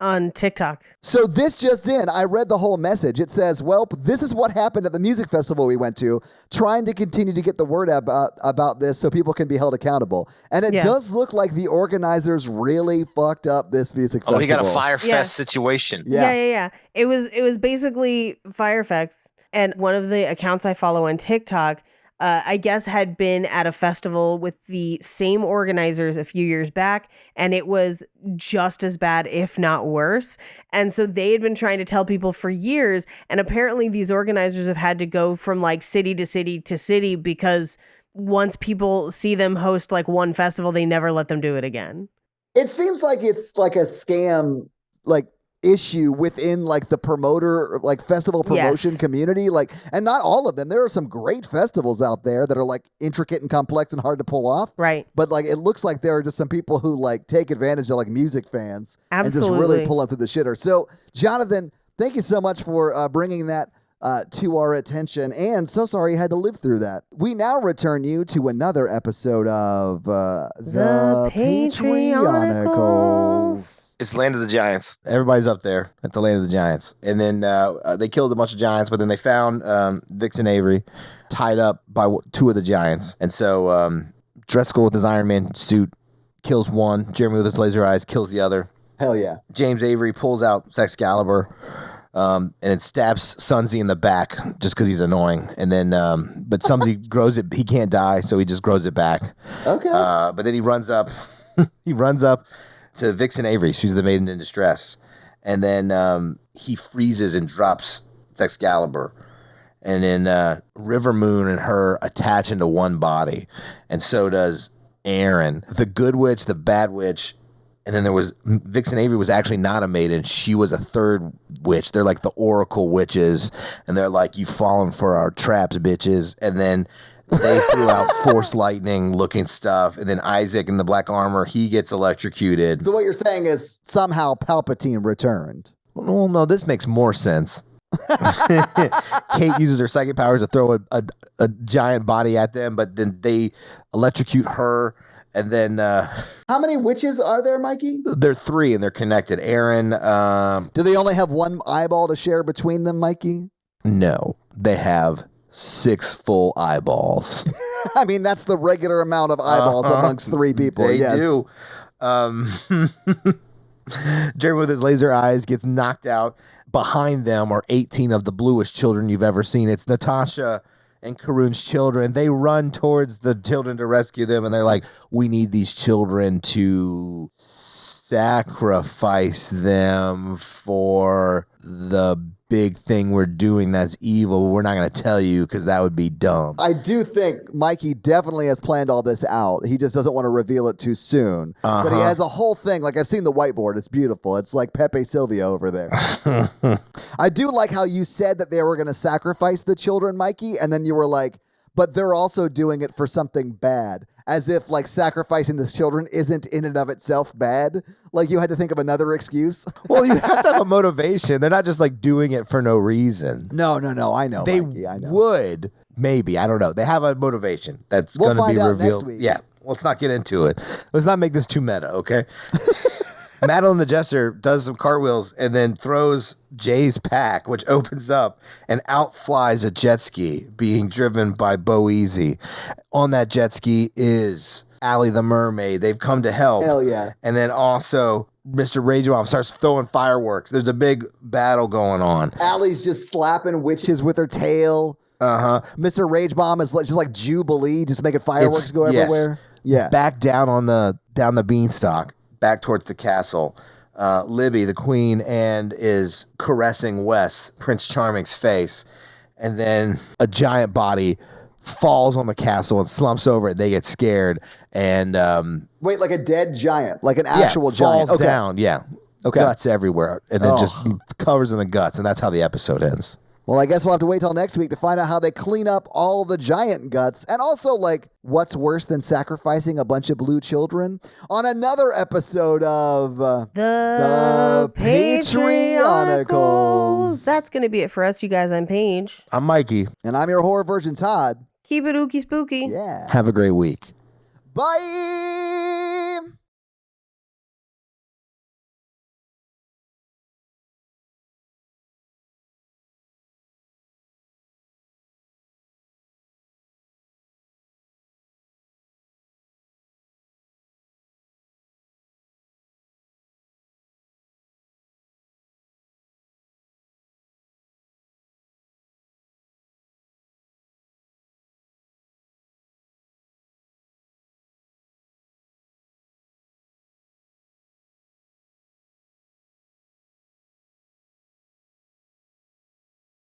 on TikTok. So this just in, I read the whole message. It says, "Well, this is what happened at the music festival we went to, trying to continue to get the word about this so people can be held accountable." And it does look like the organizers really fucked up this music festival. Oh, he got a Fire Fest situation. Yeah. It was basically Fire Fest. And one of the accounts I follow on TikTok, I guess, had been at a festival with the same organizers a few years back, and it was just as bad, if not worse. And so they had been trying to tell people for years, and apparently these organizers have had to go from like city to city to city, because once people see them host like one festival, they never let them do it again. It seems like it's like a scam, like issue within like the promoter, like festival promotion community, like, and not all of them. There are some great festivals out there that are like intricate and complex and hard to pull off, right? But like it looks like there are just some people who like take advantage of like music fans and just Absolutely. really pull up to the shitter. So Jonathan, thank you so much for bringing that to our attention, and so sorry you had to live through that. We now return you to another episode of the Patreonicals. It's Land of the Giants. Everybody's up there at the Land of the Giants. And then they killed a bunch of giants, but then they found Vixen Avery tied up by two of the giants. And so Driscoll with his Iron Man suit kills one. Jeremy with his laser eyes kills the other. Hell yeah. James Avery pulls out Excalibur and it stabs Sunzi in the back just because he's annoying. And then, but Sunzi grows it. He can't die, so he just grows it back. Okay. But then he runs up. He runs up to Vixen Avery. She's the maiden in distress. And then he freezes and drops Excalibur. And then River Moon and her attach into one body. And so does Aaron. The good witch, the bad witch. And then there was Vixen Avery was actually not a maiden. She was a third witch. They're like the Oracle witches. And they're like, "You've fallen for our traps, bitches." And then they threw out force lightning looking stuff. And then Isaac in the black armor, he gets electrocuted. So what you're saying is somehow Palpatine returned. Well, no, this makes more sense. Kate uses her psychic powers to throw a giant body at them, but then they electrocute her. And then How many witches are there, Mikey? they're three and they're connected. Aaron, Do they only have one eyeball to share between them, Mikey? no, they have 6 full eyeballs. I mean, that's the regular amount of eyeballs amongst 3 people. They yes. do. Jeremy with his laser eyes gets knocked out. Behind them are 18 of the bluest children you've ever seen. It's Natasha and Karun's children. They run towards the children to rescue them, and they're like, "We need these children to sacrifice them for the big thing we're doing that's evil. We're not going to tell you because that would be dumb." I do think Mikey definitely has planned all this out. He just doesn't want to reveal it too soon. But he has a whole thing. Like, I've seen the whiteboard. It's beautiful. It's like Pepe Silvia over there. I do like how you said that they were going to sacrifice the children, Mikey, and then you were like, but they're also doing it for something bad. As if, like, sacrificing the children isn't in and of itself bad. Like, you had to think of another excuse. Well, you have to have a motivation. They're not just, like, doing it for no reason. No. I know, They Mikey. I know. would, maybe. I don't know. They have a motivation that's We'll going to be find out revealed. next week. Yeah. Let's not get into it. Let's not make this too meta, okay? Madeline the Jester does some cartwheels and then throws Jay's pack, which opens up and out flies a jet ski being driven by Bo Easy. On that jet ski is Allie the mermaid. They've come to help. Hell yeah. And then also Mr. Rage Bomb starts throwing fireworks. There's a big battle going on. Allie's just slapping witches with her tail. Mr. Rage Bomb is just like Jubilee, just making fireworks go everywhere. Yeah. Back down the beanstalk, back towards the castle. Libby, the queen, and is caressing Wes, Prince Charming's face. And then a giant body falls on the castle and slumps over it. They get scared. And wait, like a dead giant, like an actual giant. Falls down. Yeah. Okay. Guts everywhere. And then just covers in the guts. And that's how the episode ends. Well, I guess we'll have to wait till next week to find out how they clean up all the giant guts. And also, like, what's worse than sacrificing a bunch of blue children? On another episode of The Patreonicals. That's going to be it for us, you guys. I'm Paige. I'm Mikey. And I'm your horror virgin, Todd. Keep it ooky spooky. Yeah. Have a great week. Bye.